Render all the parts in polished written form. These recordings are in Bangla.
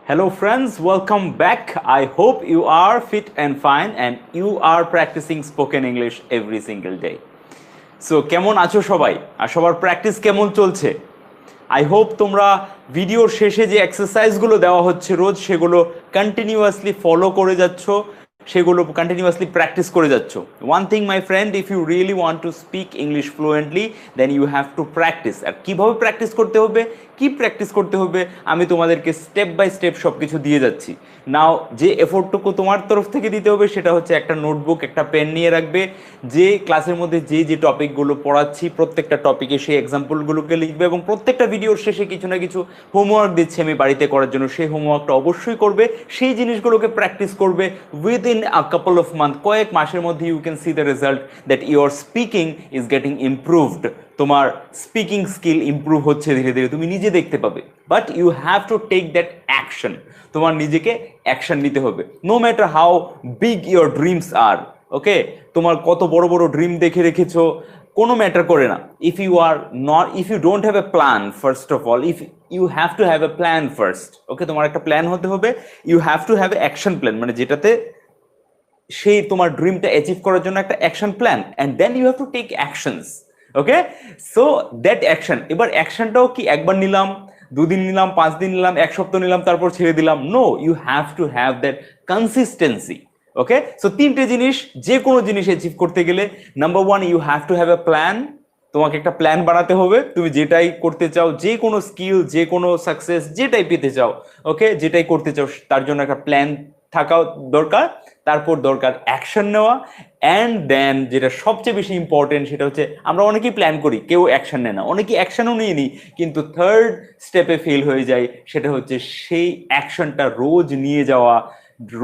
Hello, friends, welcome back. I hope you are fit and fine and you are practicing spoken English every single day. So কেমন আছো সবাই আর সবার প্র্যাকটিস কেমন চলছে? আই হোপ তোমরা ভিডিওর শেষে যে এক্সারসাইজগুলো দেওয়া হচ্ছে রোজ সেগুলো কন্টিনিউয়াসলি ফলো করে যাচ্ছ, সেগুলো কন্টিনিউয়াসলি প্র্যাকটিস করে যাচ্ছ। One thing my friend, if you really want to speak English fluently then you have to practice. আর কীভাবে প্র্যাকটিস করতে হবে, কি প্র্যাকটিস করতে হবে, আমি তোমাদেরকে স্টেপ বাই স্টেপ সব কিছু দিয়ে যাচ্ছি। নাও যে এফোর্টটুকু তোমার তরফ থেকে দিতে হবে সেটা হচ্ছে একটা নোটবুক, একটা পেন নিয়ে রাখবে। যে ক্লাসের মধ্যে যে টপিকগুলো পড়াচ্ছি প্রত্যেকটা টপিকে সেই এক্সাম্পলগুলোকে লিখবে এবং প্রত্যেকটা ভিডিওর শেষে কিছু না কিছু হোমওয়ার্ক দিচ্ছি আমি বাড়িতে করার জন্য, সেই হোমওয়ার্কটা অবশ্যই করবে। সেই জিনিসগুলোকে প্র্যাকটিস করবে within a couple of month, কয়েক মাসের মধ্যে you can see the result that your speaking is getting improved. তোমার স্পিকিং স্কিল ইমপ্রুভ হচ্ছে ধীরে ধীরে, তুমি নিজে দেখতে পাবে। But you have to take that action. তোমার নিজেকে অ্যাকশন নিতে হবে। No matter how big your dreams আর, ওকে, তোমার কত বড় বড় ড্রিম দেখে রেখেছো, কোনো ম্যাটার করে না। If you don't have a plan, first of all, if you have to have a plan first, okay, তোমার একটা প্ল্যান হতে হবে। You have to have a action plan, মানে যেটাতে সেই তোমার ড্রিমটা অ্যাচিভ করার জন্য একটা action plan, and then you have to take actions. Okay, so that action, এবার অ্যাকশনটাও কি একবার নিলাম, দুদিন নিলাম, 5 দিন নিলাম, এক সপ্তাহ নিলাম, তারপর ছেড়ে দিলাম? No, you have to have that consistency. Okay, so তিনটে জিনিস যে কোনো জিনিস অ্যাচিভ করতে গেলে, number one, you have to have a plan. তোমাকে একটা প্ল্যান বানাতে হবে, তুমি যেটাই করতে চাও, যে কোনো স্কিল, যে কোনো সাকসেস, যেটাই পেতে চাও, ওকে, যেটাই করতে চাও তার জন্য একটা প্ল্যান থাকা দরকার। তারপর দরকার অ্যাকশন নেওয়া। অ্যান্ড দেন যেটা সবচেয়ে বেশি ইম্পর্টেন্ট সেটা হচ্ছে, আমরা অনেকেই প্ল্যান করি, কেউ অ্যাকশন নেয় না, অনেকেই অ্যাকশনও নিয়ে নিই, কিন্তু থার্ড স্টেপে ফেল হয়ে যায়। সেটা হচ্ছে সেই অ্যাকশনটা রোজ নিয়ে যাওয়া,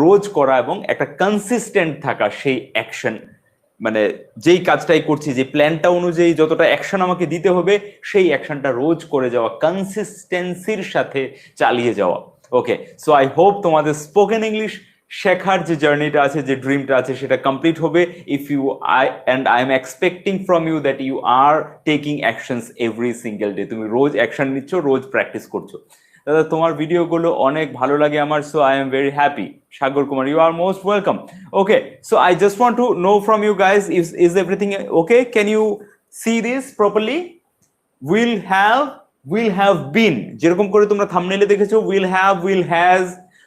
রোজ করা এবং একটা কনসিস্টেন্ট থাকা সেই অ্যাকশন, মানে যেই কাজটাই করছি, যে প্ল্যানটা অনুযায়ী যতটা অ্যাকশন আমাকে দিতে হবে সেই অ্যাকশনটা রোজ করে যাওয়া, কনসিস্টেন্সির সাথে চালিয়ে যাওয়া। ওকে, সো আই হোপ তোমাদের স্পোকেন ইংলিশ শেখার যে জার্নিটা আছে, যে ড্রিমটা আছে, সেটা কমপ্লিট হবে if you I am expecting from you that you are taking actions every single day. তুমি রোজ অ্যাকশন নিচ্ছ, রোজ প্র্যাকটিস করছো। দাদা, তোমার ভিডিওগুলো অনেক ভালো লাগে আমার, so I am very happy. Sagar Kumar, you are most welcome. Okay, so I just want to know from you guys, is everything okay? Can you see this properly? Will have been, যেরকম করে তোমরা থাম্বনেইলে দেখেছো, উইল হ্যাজ,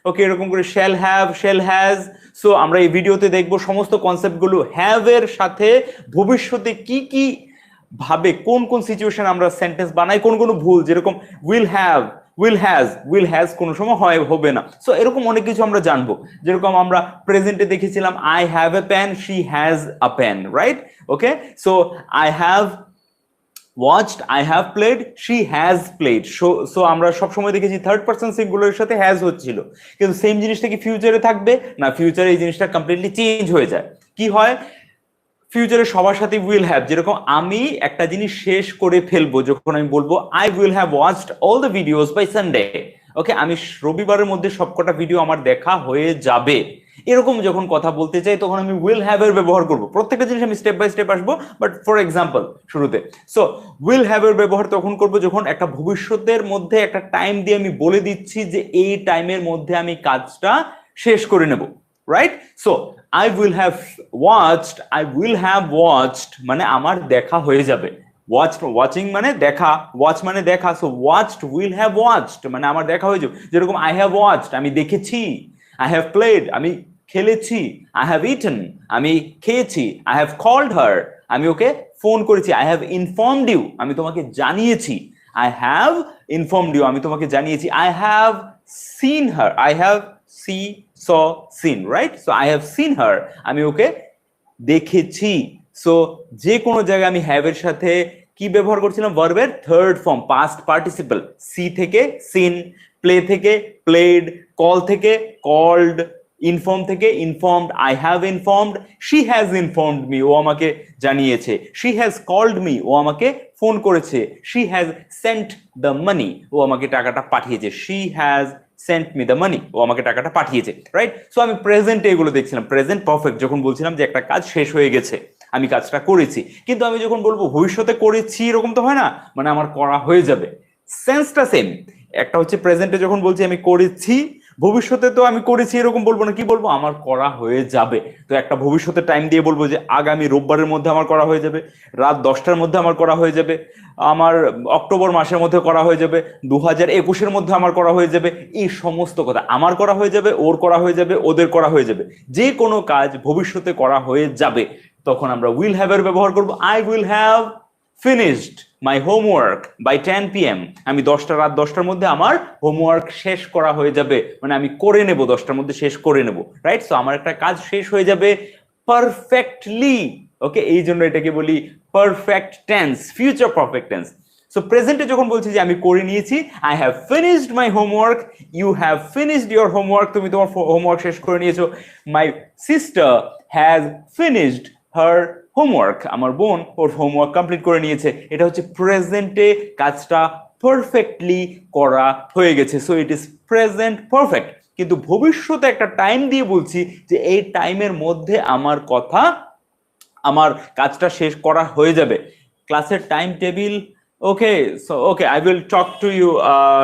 ওকে, এরকম করে শ্যাল হ্যাজ। সো আমরা এই ভিডিওতে দেখবো সমস্ত কনসেপ্টগুলো হ্যাভ এর সাথে ভবিষ্যতে কি কি ভাবে কোন কোন সিচুয়েশন আমরা সেন্টেন্স বানাই, কোন কোন ভুল, যেরকম উইল হ্যাজ কোনো সময় হবে না। সো এরকম অনেক কিছু আমরা জানবো। যেরকম আমরা প্রেজেন্টে দেখেছিলাম, I have a pan, she has a pan, right? Okay, so I have watched, I have played, she has played. So আমরা সব সময় দেখেছি থার্ড পারসন সিঙ্গুলারের সাথে হ্যাজ হচ্ছিল, কিন্তু সেম জিনিসটা কি ফিউচারে থাকবে না? ফিউচারে এই জিনিসটা কমপ্লিটলি চেঞ্জ হয়ে যায়। কি হয় ফিউচারে সবার সাথে উইল হ্যাভ, যেরকম আমি একটা জিনিস শেষ করে ফেলবো যখন আমি বলবো I will have watched all the videos by Sunday, okay, আমি রবিবারের মধ্যে সবকটা ভিডিও আমার দেখা হয়ে যাবে। এরকম যখন কথা বলতে চাই তখন আমি উইল হ্যাভ এর ব্যবহার করব। প্রত্যেকটা জিনিস আমি স্টেপ বাই স্টেপ আসবো, বাট ফর এক্সাম্পল শুরুতে, সো উইল হ্যাভ এর ব্যবহার তখন করব যখন একটা ভবিষ্যতের মধ্যে একটা টাইম দিয়ে আমি বলে দিচ্ছি যে এই টাইমের মধ্যে আমি কাজটা শেষ করে নেব, right? So I will have watched মানে আমার দেখা হয়ে যাবে। ওয়াচিং মানে দেখা, ওয়াচ মানে দেখা। So watched, will have watched মানে আমার দেখা হয়ে যাবে। যেরকম আই হ্যাভ ওয়াচড, আমি দেখেছি। আই হ্যাভ প্লেড, আমি খেলেছি। আই হ্যাভ ইটেন, আমি খেয়েছি। আই হ্যাভ কল্ড হার, আমি ওকে ফোন করেছি। আই হ্যাভ ইনফর্মড ইউ, আমি তোমাকে জানিয়েছি। আই হ্যাভ ইনফর্মড ইউ, আমি তোমাকে জানিয়েছি। I have seen her, I have seen, right? So I have seen her, আমি ওকে দেখেছি। সো যে কোনো জায়গায় আমি হ্যাভ এর সাথে কি ব্যবহার করছিলাম? ভার্বের third form, past participle. See থেকে সিন, প্লে থেকে প্লেড, কল থেকে কল্ড, ইনফর্ম থেকে informed. I have informed, she has informed me, ও আমাকে জানিয়েছে। শি হ্যাজ কল্ড মি, ও আমাকে ফোন করেছে। She has sent the money, ও আমাকে টাকাটা পাঠিয়েছে। She has sent me the money, ও আমাকে টাকাটা পাঠিয়েছে, রাইট? সো আমি প্রেজেন্টে এগুলো দেখছিলাম, প্রেজেন্ট পারফেক্ট, যখন বলছিলাম যে একটা কাজ শেষ হয়ে গেছে, আমি কাজটা করেছি। কিন্তু আমি যখন বলবো ভবিষ্যতে করেছি, এরকম তো হয় না, মানে আমার করা হয়ে যাবে। সেন্সটা সেম। একটা হচ্ছে প্রেজেন্টে যখন বলছি আমি করেছি, ভবিষ্যতে তো আমি করেছি এরকম বলবো না, কি বলবো, আমার করা হয়ে যাবে। তো একটা ভবিষ্যতে টাইম দিয়ে বলবো যে আগামী রোববারের মধ্যে আমার করা হয়ে যাবে, রাত 10টার মধ্যে আমার করা হয়ে যাবে, আমার অক্টোবর মাসের মধ্যে করা হয়ে যাবে, 2021-এর মধ্যে আমার করা হয়ে যাবে। এই সমস্ত কথা আমার করা হয়ে যাবে, ওর করা হয়ে যাবে, ওদের করা হয়ে যাবে। যে কোনো কাজ ভবিষ্যতে করা হয়ে যাবে, তখন আমরা উইল হ্যাভ এর ব্যবহার করব। I will have finished my homework by 10 PM। আমি রাত 10টার মধ্যে আমার হোমওয়ার্ক শেষ করা হয়ে যাবে, মানে আমি করে নেব, 10টার মধ্যে শেষ করে নেব, রাইট? সো আমার একটা কাজ শেষ হয়ে যাবে পারফেক্টলি। ওকে, এই জন্য এটাকে বলি perfect tense, future perfect tense. So প্রেজেন্টে যখন বলছি যে আমি করে নিয়েছি, I have finished my homework, you have finished your homework, তুমি তোমার হোমওয়ার্ক শেষ করে নিয়েছো। My sister has finished her homework, আমার বোন ওর হোমওয়ার্ক কমপ্লিট করে নিয়েছে। এটা হচ্ছে প্রেজেন্টে কাজটা পারফেক্টলি করা হয়ে গেছে, so it is present perfect. কিন্তু ভবিষ্যতে একটা টাইম দিয়ে বলছি যে এই টাইমের মধ্যে আমার কাজটা শেষ করা হয়ে যাবে। ক্লাসের time table, okay, so okay, I will talk to you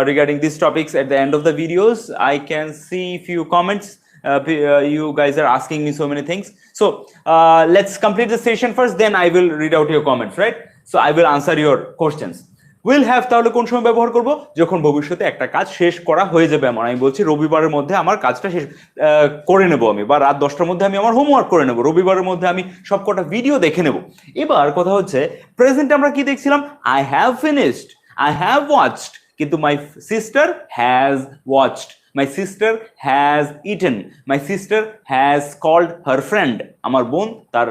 regarding these topics at the end of the videos. I can see few comments. You guys are asking me so many things, so let's complete the session first, then I will read out your comments, right? So I will answer your questions. Will have তাহলে কোন সময় ব্যবহার করব? যখন ভবিষ্যতে একটা কাজ শেষ করা হয়ে যাবে আমার। আমি বলছি রবিবারের মধ্যে আমার কাজটা শেষ করে নেব আমি, বা রাত 10টার মধ্যে আমি আমার হোমওয়ার্ক করে নেব, রবিবারের মধ্যে আমি সবকটা ভিডিও দেখে নেব। এবার কথা হচ্ছে প্রেজেন্টে আমরা কি দেখছিলাম? I have finished, I have watched, কিন্তু my sister has watched, my sister has eaten, my sister has called her friend, আমার বোন তার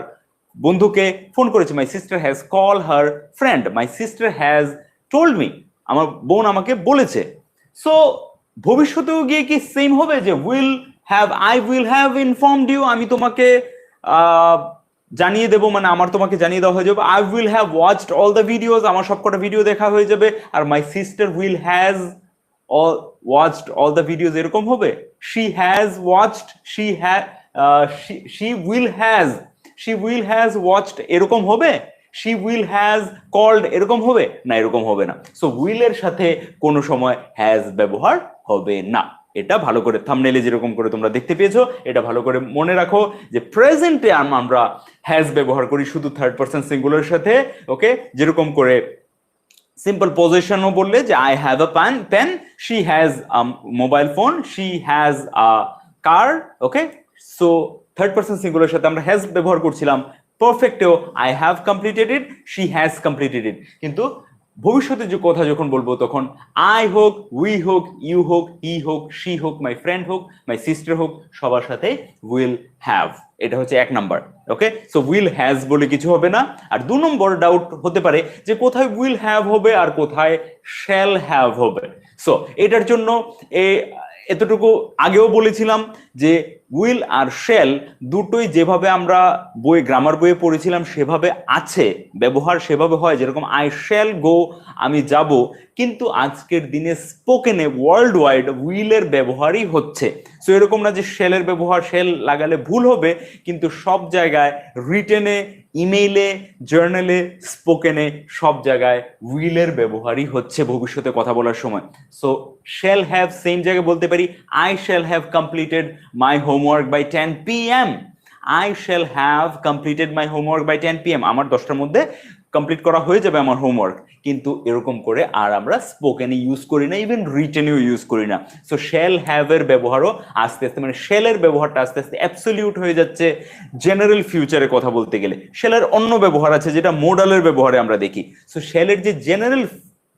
বন্ধুকে ফোন করেছে। My sister has call her friend, my sister has told me, আমার বোন আমাকে বলেছে। সো ভবিষ্যতেও গিয়ে কি সেম হবে যে will have, I will have informed you, আমি তোমাকে জানিয়ে দেবো, মানে আমার তোমাকে জানিয়ে দেওয়া হয়ে যাবে। I will have watched all the videos, আমার সবকটা ভিডিও দেখা হয়ে যাবে। আর my sister will has watched all the videos, এরকম হবে। She has watched, she will has watched, এরকম হবে। she will has called, এরকম হবে না, এরকম হবে না। সো উইল এর সাথে কোনো সময় হ্যাজ ব্যবহার হবে না। এটা ভালো করে থাম্বনেইলে যেরকম করে তোমরা দেখতে পেয়েছো, এটা ভালো করে মনে রাখো যে প্রেজেন্টে আমরা হ্যাজ ব্যবহার করি শুধু থার্ড পারসন সিঙ্গুলারের সাথে। ওকে, যেরকম করে সিম্পল পজিশনও বললে যে I have a pen, she has a mobile phone, she has a car. Okay, so third person সিঙ্গুলারের সাথে আমরা হ্যাজ ব্যবহার করছিলাম। পারফেক্টেও I have completed it, she has completed it. কিন্তু ভবিষ্যতে যে কথা যখন বলবো তখন আই হোক, উই হোক, ইউ হোক, হি হোক, শি হোক, মাই ফ্রেন্ড হোক, মাই সিস্টার হোক, সবার সাথে উইল হ্যাভ। এটা হচ্ছে 1 number. Okay, so will has বলে কিছু হবে না। আর 2 নম্বর ডাউট হতে পারে যে কোথায় উইল হ্যাভ হবে আর কোথায় শ্যাল হ্যাভ হবে। সো এটার জন্য এতটুকু আগেও বলেছিলাম যে উইল আর শ্যাল দুটোই যেভাবে আমরা গ্রামার বইয়ে পড়েছিলাম সেভাবে আছে, ব্যবহার সেভাবে হয়। যেরকম আই শ্যাল গো, আমি যাব, কিন্তু আজকের দিনে স্পোকেনে ওয়ার্ল্ড ওয়াইড উইলের ব্যবহারই হচ্ছে। সো এরকম না যে শ্যালের ব্যবহার, শ্যাল লাগালে ভুল হবে, কিন্তু সব জায়গায় রিটেনে, ইমেইলে, জার্নালে, স্পোকেনে সব জায়গায় উইলের ব্যবহারই হচ্ছে ভবিষ্যতে কথা বলার সময়। সো শ্যাল হ্যাভ সেম জায়গায় বলতে পারি I shall have completed my homework by 10 PM। I shall have completed my homework by 10 PM, আমার 10টার মধ্যে কমপ্লিট করা হয়ে যাবে আমার হোমওয়ার্ক। কিন্তু এরকম করে আর আমরা স্পোকেনে ইউজ করি না, ইভেন রিটেনেও ইউজ করি না। সো শ্যাল হ্যাভ এর ব্যবহারও আস্তে আস্তে, মানে শ্যালের ব্যবহারটা আস্তে আস্তে অ্যাবসলিউট হয়ে যাচ্ছে জেনারেল ফিউচারে কথা বলতে গেলে। শ্যালের অন্য ব্যবহার আছে যেটা মোডালের ব্যবহারে আমরা দেখি। সো শ্যালের যে জেনারেল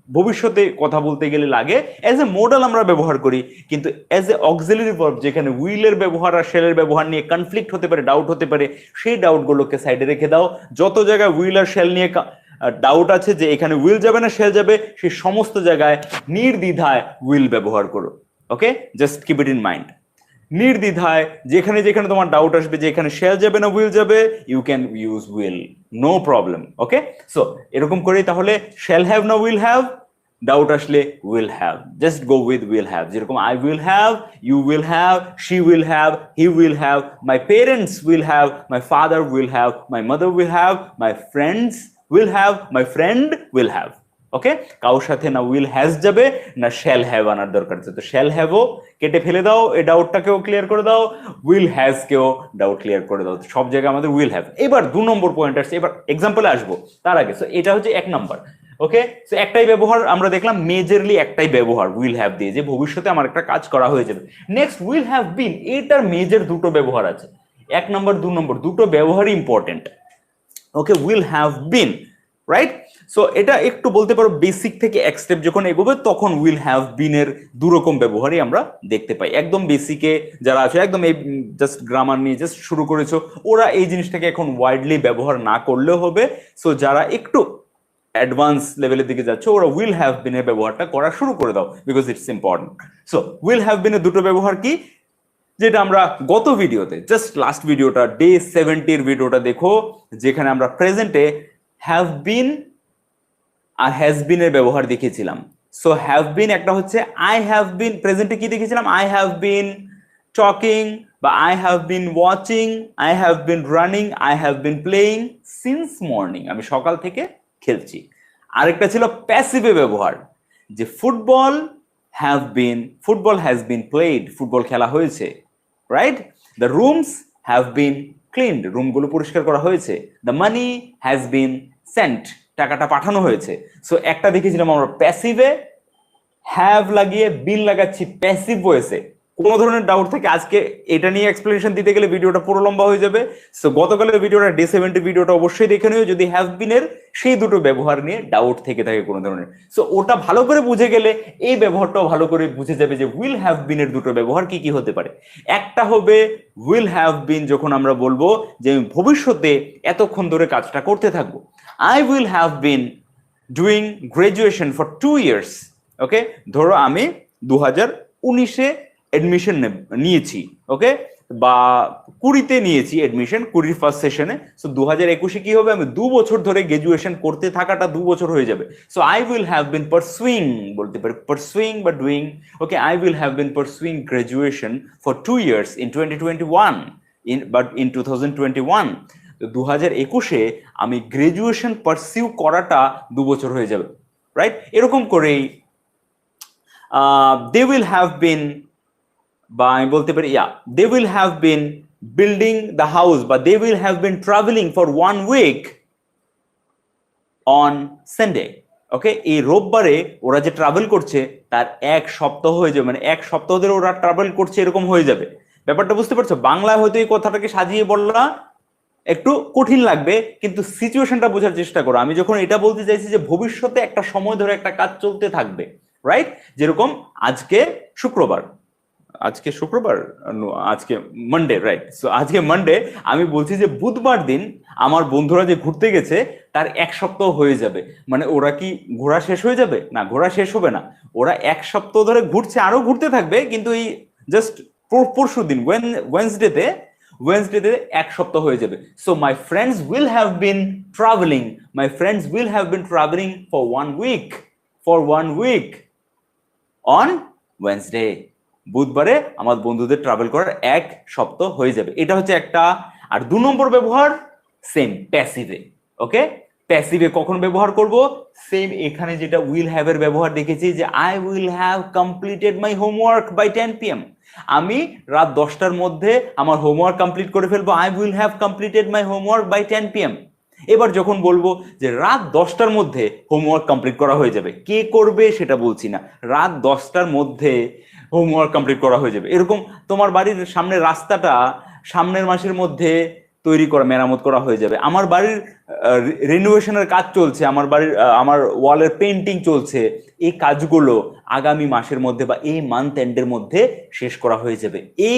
ভবিষ্যতে কথা বলতে গেলে লাগে, অ্যাজ এ মোডাল আমরা ব্যবহার করি, কিন্তু অ্যাজ এ অক্সিলারি ভার্ব যেখানে উইলের ব্যবহার আর শ্যালের ব্যবহার নিয়ে কনফ্লিক্ট হতে পারে, ডাউট হতে পারে, সেই ডাউটগুলোকে সাইডে রেখে দাও। যত জায়গায় উইল আর শ্যাল নিয়ে ডাউট আছে যে এখানে উইল যাবে না শ্যাল যাবে, সেই সমস্ত জায়গায় নির্দ্বিধায় উইল ব্যবহার করো। Okay, just keep it in mind. নির্দ্বিধায় যেখানে যেখানে তোমার ডাউট আসবে যে এখানে শ্যাল যাবে না উইল যাবে, you can use will, no problem. Okay, so এরকম করেই তাহলে শ্যাল হ্যাভ না উইল হ্যাভ, ডাউট আসলে will have, just go with will have. যেরকম I will have, you will have, she will have, he will have, my parents will have, my father will have, my mother will have, my friends will have, my friend will have. Okay, কারোর সাথে না উইল হ্যাজ যাবে না শ্যাল হ্যাভ আনার দরকার আছে। তো শ্যাল হ্যাভও কেটে ফেলে দাও, এই ডাউটটাকেও ক্লিয়ার করে দাও, উইল হ্যাজ কেও ডাউট ক্লিয়ার করে দাও। সব জায়গায় আমাদের উইল হ্যাভ। এবার 2 নম্বর পয়েন্ট আসছে, এবার এক্সাম্পলে আসবো তার আগে। সো এটা হচ্ছে 1 নাম্বার। ওকে, সো একটাই ব্যবহার আমরা দেখলাম, মেজরলি একটাই ব্যবহার উইল হ্যাভ দিয়ে, যে ভবিষ্যতে আমার একটা কাজ করা হয়ে যাবে। নেক্সট উইল হ্যাভ বিন, এটার মেজর দুটো ব্যবহার আছে, 1 নম্বর 2 নম্বর দুটো ব্যবহারই important. Okay, will have bin, right? So এটা একটু বলতে পারো বেসিক থেকে এক স্টেপ যখন এগোবে তখন উইল হ্যাভ বিন এর দুরকম ব্যবহারই আমরা দেখতে পাই। একদম বেসিকে যারা আছে, একদম এই জাস্ট গ্রামার নিয়ে জাস্ট শুরু করেছো, ওরা এই জিনিসটাকে এখন ওয়াইডলি ব্যবহার না করলেও হবে। সো যারা একটু অ্যাডভান্স লেভেলের দিকে যাচ্ছে, ওরা উইল হ্যাভ বিন এর ব্যবহারটা করা শুরু করে দাও, because it's important. So will have been এর দুটো ব্যবহার কি, যেটা আমরা গত ভিডিওতে, জাস্ট লাস্ট ভিডিওটা, ডে 70 এর ভিডিওটা দেখো, যেখানে আমরা প্রেজেন্টে have been R has been এর ব্যবহার দেখেছিলাম। সো হ্যাভ বিন একটা হচ্ছে আই হ্যাভ বিন, প্রেজেন্টে কি দেখেছিলাম, আই হ্যাভ বিন টকিং বা I have been watching, I have been running, I have been playing since morning, আমি সকাল থেকে খেলছি। আরেকটা ছিল প্যাসিভে ব্যবহার, যে football have been, football has been played, football খেলা হয়েছে, right? The rooms have been cleaned, রুমগুলো পরিষ্কার করা হয়েছে। The money has been sent, টাকাটা পাঠানো হয়েছে। সো একটা দেখেছিলাম আমরা প্যাসিভে হ্যাভ লাগিয়ে বিন লাগাচ্ছি প্যাসিভ ভয়েসে। কোনো ধরনের ডাউট থেকে আজকে এটা নিয়ে এক্সপ্লেনেশন দিতে গেলে ভিডিওটা পুরো লম্বা হয়ে যাবে। সো গতকালের ভিডিওটা, ডে 70 ভিডিওটা অবশ্যই দেখে নিও যদি হ্যাভ বিনের সেই দুটো ব্যবহার নিয়ে ডাউট থেকে থাকে কোনো ধরনের। সো ওটা ভালো করে বুঝে গেলে এই ব্যবহারটাও ভালো করে বুঝে যাবে যে উইল হ্যাভ বিনের দুটো ব্যবহার কি কি হতে পারে। একটা হবে উইল হ্যাভ বিন যখন আমরা বলবো যে আমি ভবিষ্যতে এতক্ষণ ধরে কাজটা করতে থাকবো। I will have been doing graduation for 2 years. Okay, ধরো আমি 2019-এ এডমিশন নিয়েছি, ওকে, বা 20-তে নিয়েছি এডমিশন, 20 ফার্স্ট সেশনে। সো 2021-এ কি হবে, আমি 2 বছর ধরে গ্রাজুয়েশন করতে থাকাটা 2 বছর হয়ে যাবে। So I will have bin pursuing, বলতে পারি পারসুইং বা doing. Okay, I will have bin pursuing graduation for 2 years in 2021, but in 2021, 2021-এ আমি গ্রাজুয়েশন পারসিউ করাটা 2 বছর হয়ে যাবে, রাইট? এরকম করেই দে উইল হ্যাভ বিন, বা আমি বলতে পারি they will have been building the house, বা they will have been travelling for 1 week on Sunday. Okay, এই রোববারে ওরা যে ট্রাভেল করছে তার 1 সপ্তাহ হয়ে যাবে, মানে 1 সপ্তাহ ধরে ওরা ট্রাভেল করছে, এরকম হয়ে যাবে। ব্যাপারটা বুঝতে পারছো? বাংলায় হয়তো এই কথাটাকে সাজিয়ে বললা একটু কঠিন লাগবে, কিন্তু সিচুয়েশনটা বোঝার চেষ্টা করো। আমি যখন এটা বলতে চাইছি যে ভবিষ্যতে একটা সময় ধরে একটা কাজ চলতে থাকবে, রাইট? যেরকম আজকে শুক্রবার, আজকে শুক্রবার, আজকে মানডে, রাইট? সো আজকে মানডে, আমি বলছি যে বুধবার দিন আমার বন্ধুরা যে ঘুরতে গেছে তার 1 সপ্তাহ হয়ে যাবে। মানে ওরা কি ঘোরা শেষ হয়ে যাবে? না, ঘোরা শেষ হবে না, ওরা 1 সপ্তাহ ধরে ঘুরছে, আরো ঘুরতে থাকবে, কিন্তু এই জাস্ট পরশু দিন ওয়েনসডেতে 1 সপ্তাহ হয়ে যাবে। So my friends will have been travelling, my friends will have been travelling for 1 week, on Wednesday. বুধবারে আমার বন্ধুদের ট্রাভেল করার 1 সপ্তাহ হয়ে যাবে। এটা হচ্ছে একটা। আর 2 নম্বর ব্যবহার সেম, প্যাসিভে। ওকে, প্যাসিভে কখন ব্যবহার করব? সেম এখানে যেটা উইল হ্যাভ এর ব্যবহার দেখেছি, যে I will have completed my homework by 10 PM, আমি রাত 10টার মধ্যে আমার হোমওয়ার্ক কমপ্লিট করে ফেলবো। I will have completed my homework by 10 PM। এবার যখন বলবো যে রাত 10টার মধ্যে হোমওয়ার্ক কমপ্লিট করা হয়ে যাবে, কে করবে সেটা বলছি না, রাত 10টার মধ্যে হোমওয়ার্ক কমপ্লিট করা হয়ে যাবে। এরকম তোমার বাড়ির সামনের রাস্তাটা সামনের মাসের মধ্যে তৈরি করা, মেরামত করা হয়ে যাবে। আমার বাড়ির রিনোভেশনের কাজ চলছে, আমার ওয়ালের পেন্টিং চলছে, এই কাজগুলো আগামী মাসের মধ্যে বা এই মান্থ এন্ডের মধ্যে শেষ করা হয়ে যাবে। এই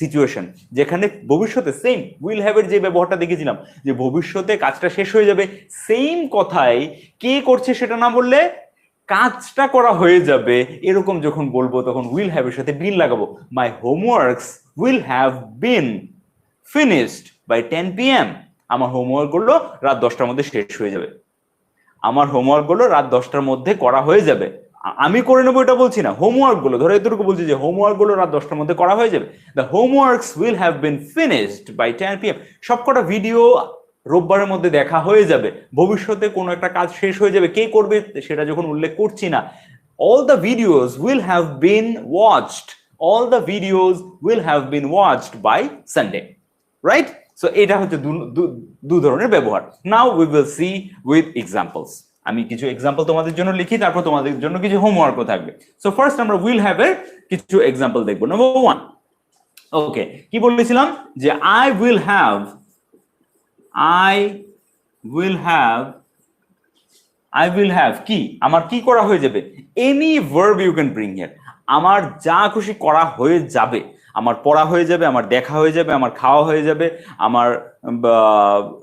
সিচুয়েশন যেখানে ভবিষ্যতে সেম উইল হ্যাভ এর যে ব্যবহারটা দেখেছিলাম, যে ভবিষ্যতে কাজটা শেষ হয়ে যাবে, সেম কথাই কে করছে সেটা না বললে কাজটা করা হয়ে যাবে, এরকম যখন বলবো তখন উইল হ্যাভ এর সাথে বিন লাগাবো। My homeworks will have been finished by 10 PM, আমার হোমওয়ার্ক গুলো রাত 10টার মধ্যে শেষ হয়ে যাবে, আমার হোমওয়ার্ক গুলো রাত 10টার মধ্যে করা হয়ে যাবে। আমি করে নেবো এটা বলছি না, হোমওয়ার্ক গুলো, ধরো এতটুকু বলছি যে হোমওয়ার্ক গুলো রাত 10টার মধ্যে করা হয়ে যাবে। The homeworks will have been finished by 10 PM। সবকটা ভিডিও রোববারের মধ্যে দেখা হয়ে যাবে, ভবিষ্যতে কোনো একটা কাজ শেষ হয়ে যাবে, কে করবে সেটা যখন উল্লেখ করছি না, all the videos will have been watched, all the videos will have been watched by Sunday, right? So এটা হচ্ছে দু ধরনের ব্যবহার। Now we will see with examples. আমি কিছু এক্সাম্পল তোমাদের জন্য লিখি, তারপর তোমাদের জন্য কিছু হোমওয়ার্কও থাকবে। সো ফার্স্ট আমরা উইল হ্যাভ এর কিছু এক্সাম্পল দেখবো। নাম্বার 1, ওকে, কি বলেছিলাম যে I will have কি আমার কি করা হয়ে যাবে, any verb you can bring here, আমার যা খুশি করা হয়ে যাবে, আমার পড়া হয়ে যাবে, আমার দেখা হয়ে যাবে, আমার খাওয়া হয়ে যাবে, আমার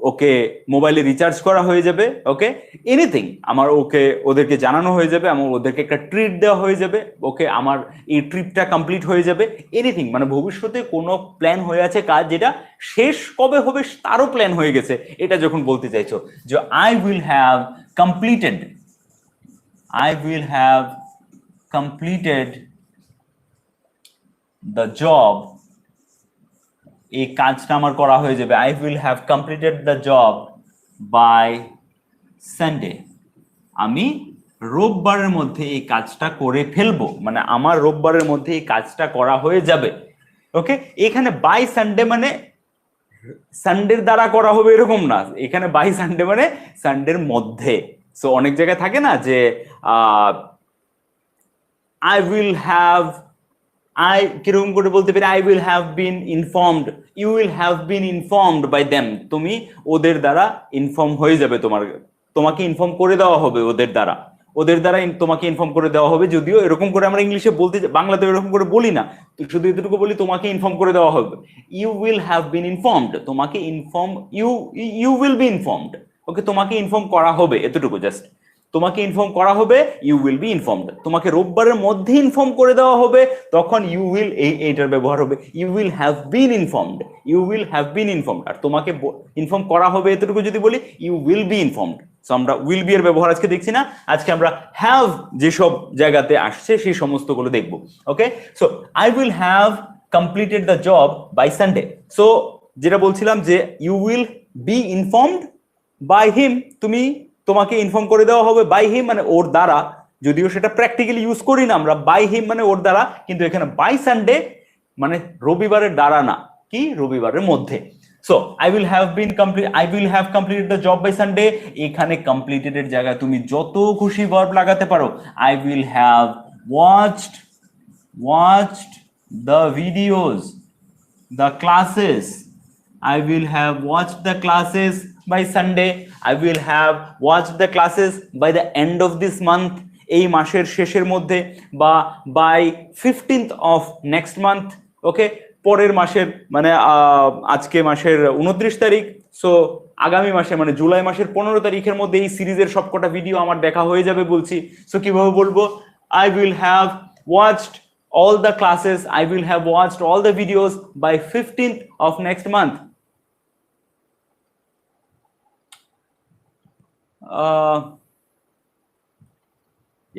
ওকে মোবাইলে রিচার্জ করা হয়ে যাবে, ওকে এনিথিং, আমার ওকে ওদেরকে জানানো হয়ে যাবে, আমার ওদেরকে একটা ট্রিট দেওয়া হয়ে যাবে, ওকে আমার এই ট্রিপটা কমপ্লিট হয়ে যাবে, এনিথিং মানে ভবিষ্যতে কোনো প্ল্যান হয়ে আছে কাজ, যেটা শেষ কবে হবে তারও প্ল্যান হয়ে গেছে, এটা যখন বলতে চাইছো যে I will have completed the job, এই কাজটা আমার করা হয়ে যাবে, I will have completed the job by Sunday, আমি রোববারের মধ্যে এই কাজটা করে ফেলবো, মানে আমার রোববারের মধ্যে এই কাজটা করা হয়ে যাবে, ওকে। এখানে বাই সানডে মানে সানডের দ্বারা করা হবে এরকম না, এখানে বাই সানডে মানে সানডের মধ্যে। সো অনেক জায়গায় থাকে না যে কিরকম করে বলতে পারি, I will have been informed, you will have been informed by them, তুমি ওদের দ্বারা ইনফর্ম হয়ে যাবে, তোমাকে ইনফর্ম করে দেওয়া হবে ওদের দ্বারা তোমাকে ইনফর্ম করে দেওয়া হবে। যদিও এরকম করে আমরা ইংলিশে বলতে, বাংলাতে এরকম করে বলি না, শুধু এতটুকু বলি তোমাকে ইনফর্ম করে দেওয়া হবে, you will have been informed, তোমাকে inform you will be informed, okay তোমাকে ইনফর্ম করা হবে, এতটুকু জাস্ট, তোমাকে ইনফর্ম করা হবে, ইউ উইল বি ইনফর্মড, তোমাকে রোববারের মধ্যে ইনফর্ম করে দেওয়া হবে, তখন ইউ উইল এইটার ব্যবহার হবে, you will have been informed, you will have been informed, আর তোমাকে ইনফর্ম করা হবে এতটুকু যদি বলি, you will be informed. So আমরা উইল বি এর ব্যবহার আজকে দেখছি না, আজকে আমরা হ্যাভ যেসব জায়গাতে আসছে সেই সমস্তগুলো দেখবো, okay. So I will have completed the job by Sunday. So যেটা বলছিলাম যে you will be informed by him, তোমাকে ইনফর্ম করে দেওয়া হবে বাই হিম মানে ওর দ্বারা, যদিও সেটা প্র্যাকটিক্যালি ইউজ করি না আমরা, বাই হিম মানে ওর দ্বারা, কিন্তু এখানে বাই সানডে মানে রবিবারের দ্বারা না, কি রবিবারের মধ্যে। So I will have completed the job by Sunday, এখানে completed এর জায়গায় তুমি যত খুশি ভার্ব লাগাতে পারো, I will have watched the videos, the classes, I will have watched the classes by Sunday, I will have watched the classes by the end of this month, এই মাসের শেষের মধ্যে, বা by 15th of next month, ওকে পরের মাসের মানে আজকে মাসের 29 তারিখ, সো আগামী মাসে মানে জুলাই মাসের 15 তারিখের মধ্যে এই সিরিজের সবকটা ভিডিও আমার দেখা হয়ে যাবে বলছি। সো কিভাবে বলবো, I will have watched all the classes, I will have watched all the videos by 15th of next month.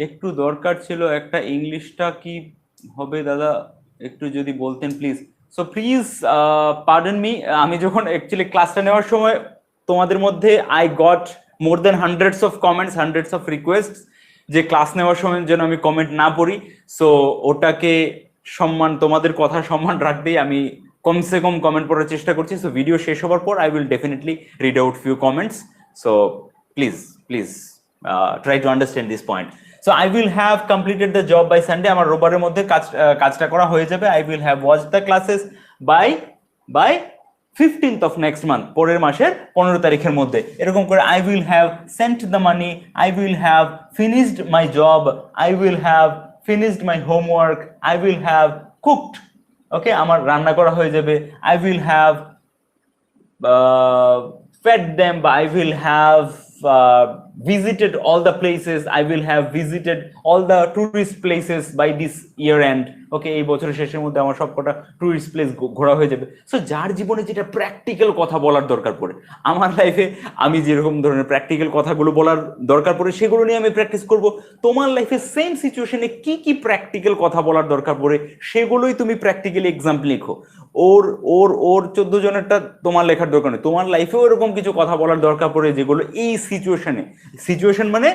একটু দরকার ছিল একটা, ইংলিশটা কি হবে দাদা একটু যদি বলতেন please. So please pardon me, আমি যখন অ্যাকচুয়ালি ক্লাসটা নেওয়ার সময় তোমাদের মধ্যে I got more than hundreds of comments, hundreds of request যে ক্লাস নেওয়ার সময় যেন আমি কমেন্ট না পড়ি। সো ওটাকে সম্মান, তোমাদের কথা সম্মান রাখতেই আমি কমসে কম কমেন্ট পড়ার চেষ্টা করছি। সো ভিডিও শেষ হওয়ার পর I will definitely read out few comments. So please try to understand this point. So I will have completed the job by Sunday, আমার রোববারের মধ্যে কাজটা করা হয়ে যাবে। I will have watched the classes by 15th of next month, পরের মাসের 15 তারিখের মধ্যে। এরকম করে I will have sent the money, I will have finished my job, I will have finished my homework, I will have cooked, ওকে আমার রান্না করা হয়ে যাবে। I will have fed them, বা I will have visited all the places, I will have visited all the tourist places by this year end. ওকে, এই বছরের শেষের মধ্যে আমার সবকটা টুরিস্ট প্লেস ঘোরা হয়ে যাবে। সো যার জীবনে যেটা প্র্যাকটিক্যাল কথা বলার দরকার পড়ে, আমার লাইফে আমি যেরকম ধরনের প্র্যাকটিক্যাল কথাগুলো বলার দরকার পড়ে সেগুলো নিয়ে আমি প্র্যাকটিস করব। তোমার লাইফে সেম সিচুয়েশনে কি কি প্র্যাকটিক্যাল কথা বলার দরকার পড়ে সেগুলোই তুমি প্র্যাকটিক্যালি এক্সাম্পল লিখো। ওর ওর ওর 14 জনেরটা তোমার লেখার দরকার নেই, তোমার লাইফেও এরকম কিছু কথা বলার দরকার পড়ে যেগুলো এই সিচুয়েশন মানে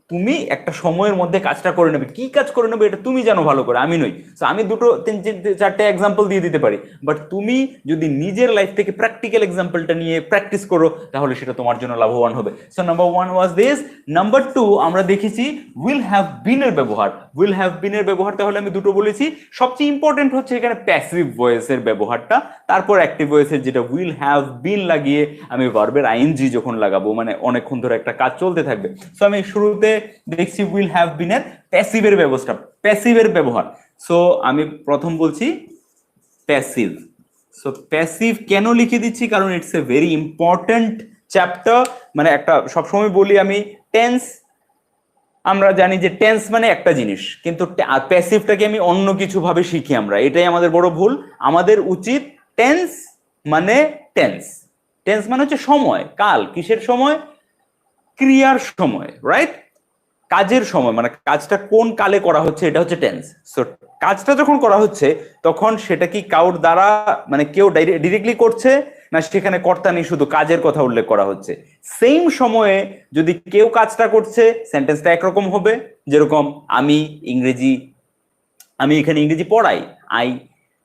তুমি একটা সময়ের মধ্যে কাজটা করে নেবে। কি কাজ করে নেবে এটা তুমি জানো ভালো করে, আমি নই। সো আমি দুটো চারটে এক্সাম্পল দিয়ে দিতে পারি, বাট তুমি যদি নিজের লাইফ থেকে প্র্যাকটিক্যাল এক্সাম্পলটা নিয়ে প্র্যাকটিস করো তাহলে সেটা তোমার জন্য লাভবান হবে। So number 1 was this. Number 2 আমরা দেখেছি উইল হ্যাভ বিন এর ব্যবহার। উইল হ্যাভ বিন এর ব্যবহার তাহলে আমি দুটো বলেছি। সবচেয়ে ইম্পর্টেন্ট হচ্ছে এখানে প্যাসিভ ভয়েসের ব্যবহারটা, তারপর অ্যাক্টিভ ভয়েসের যেটা উইল হ্যাভ বিন লাগিয়ে আমি ভার্বের আইএনজি যখন লাগাবো, মানে অনেকক্ষণ ধরে একটা কাজ চলতে থাকবে। সো আমি শুরুতে দেখছি উইল হ্যাভ বিন এর প্যাসিভের ব্যবস্থা, প্যাসিভের ব্যবহার। সো আমি প্রথম বলছি প্যাসিভ। সো প্যাসিভ কেন লিখে দিচ্ছি, কারণ it's a very important chapter. মানে একটা সবসময় বলি আমি টেন্স, আমরা জানি যে টেন্স মানে একটা জিনিস, কিন্তু প্যাসিভটাকে আমি অন্য কিছু ভাবে শিখি আমরা, এটাই আমাদের বড় ভুল। আমাদের উচিত টেন্স মানে টেন্স, টেন্স মানে হচ্ছে সময়, কাল। কিসের সময়? ক্রিয়ার সময়, রাইট? কাজের সময়, মানে কাজটা কোন কালে করা হচ্ছে এটা হচ্ছে টেন্স। সো কাজটা যখন করা হচ্ছে তখন সেটা কি কাউর দ্বারা, মানে কেউ ডিরেক্টলি করছে না সেখানে কর্তা নেই, শুধু কাজের কথা উল্লেখ করা হচ্ছে। সেম সময়ে যদি কেউ কাজটা করছে সেন্টেন্সটা একরকম হবে, যেরকম আমি এখানে ইংরেজি পড়াই, I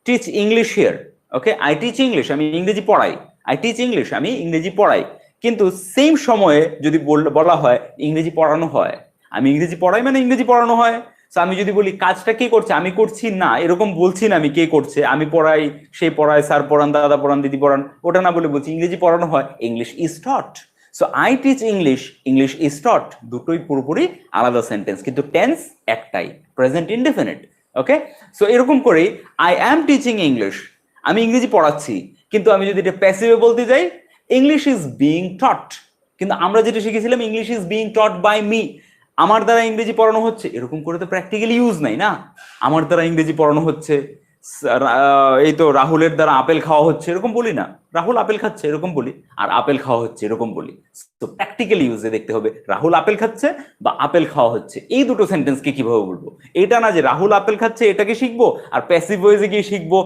teach English here. Okay, I teach English, আমি ইংরেজি পড়াই। আই টিচ ইংলিশ, আমি ইংরেজি পড়াই। কিন্তু সেম সময়ে যদি বলা হয় ইংরেজি পড়ানো হয়, আমি ইংরেজি পড়াই মানে ইংরেজি পড়ানো হয়। আমি যদি বলি কাজটা কে করছে, আমি করছি না, এরকম বলছি না আমি কে করছে, আমি পড়াই, সে পড়ায়, স্যার পড়ান, দাদা পড়ান, দিদি পড়ান, ওটা না বলে বলছি ইংরেজি পড়ানো হয়, English is taught. So I teach English, English is taught, দুটোই পুরোপুরি আলাদা সেন্টেন্স, কিন্তু টেন্স একটাই, প্রেজেন্ট ইনডেফিনিট। ওকে, সো এরকম করে আই অ্যাম টিচিং ইংলিশ, আমি ইংরেজি পড়াচ্ছি, কিন্তু আমি যদি এটা প্যাসিভে বলতে যাই ইংলিশ ইজ বিং টট। কিন্তু আমরা যেটা শিখেছিলাম English is being taught by me, আমার দ্বারা ইংরেজি পড়ানো হচ্ছে, এরকম করে তো প্র্যাকটিক্যালি ইউজ নাই না। আমার দ্বারা ইংরেজি পড়ানো হচ্ছে, এই তো রাহুলের দ্বারা আপেল খাওয়া হচ্ছে এরকম বলি না, রাহুল আপেল খাচ্ছে এরকম বলি, আর আপেল খাওয়া হচ্ছে এরকম বলি। তো প্র্যাকটিক্যাল ইউজে দেখতে হবে রাহুল আপেল খাচ্ছে বা আপেল খাওয়া হচ্ছে, এই দুটো সেন্টেন্সকে কিভাবে বলবো। এটা না যে রাহুল আপেল খাচ্ছে এটাকে শিখবো আর প্যাসিভ ভয়েসে গিয়ে শিখবো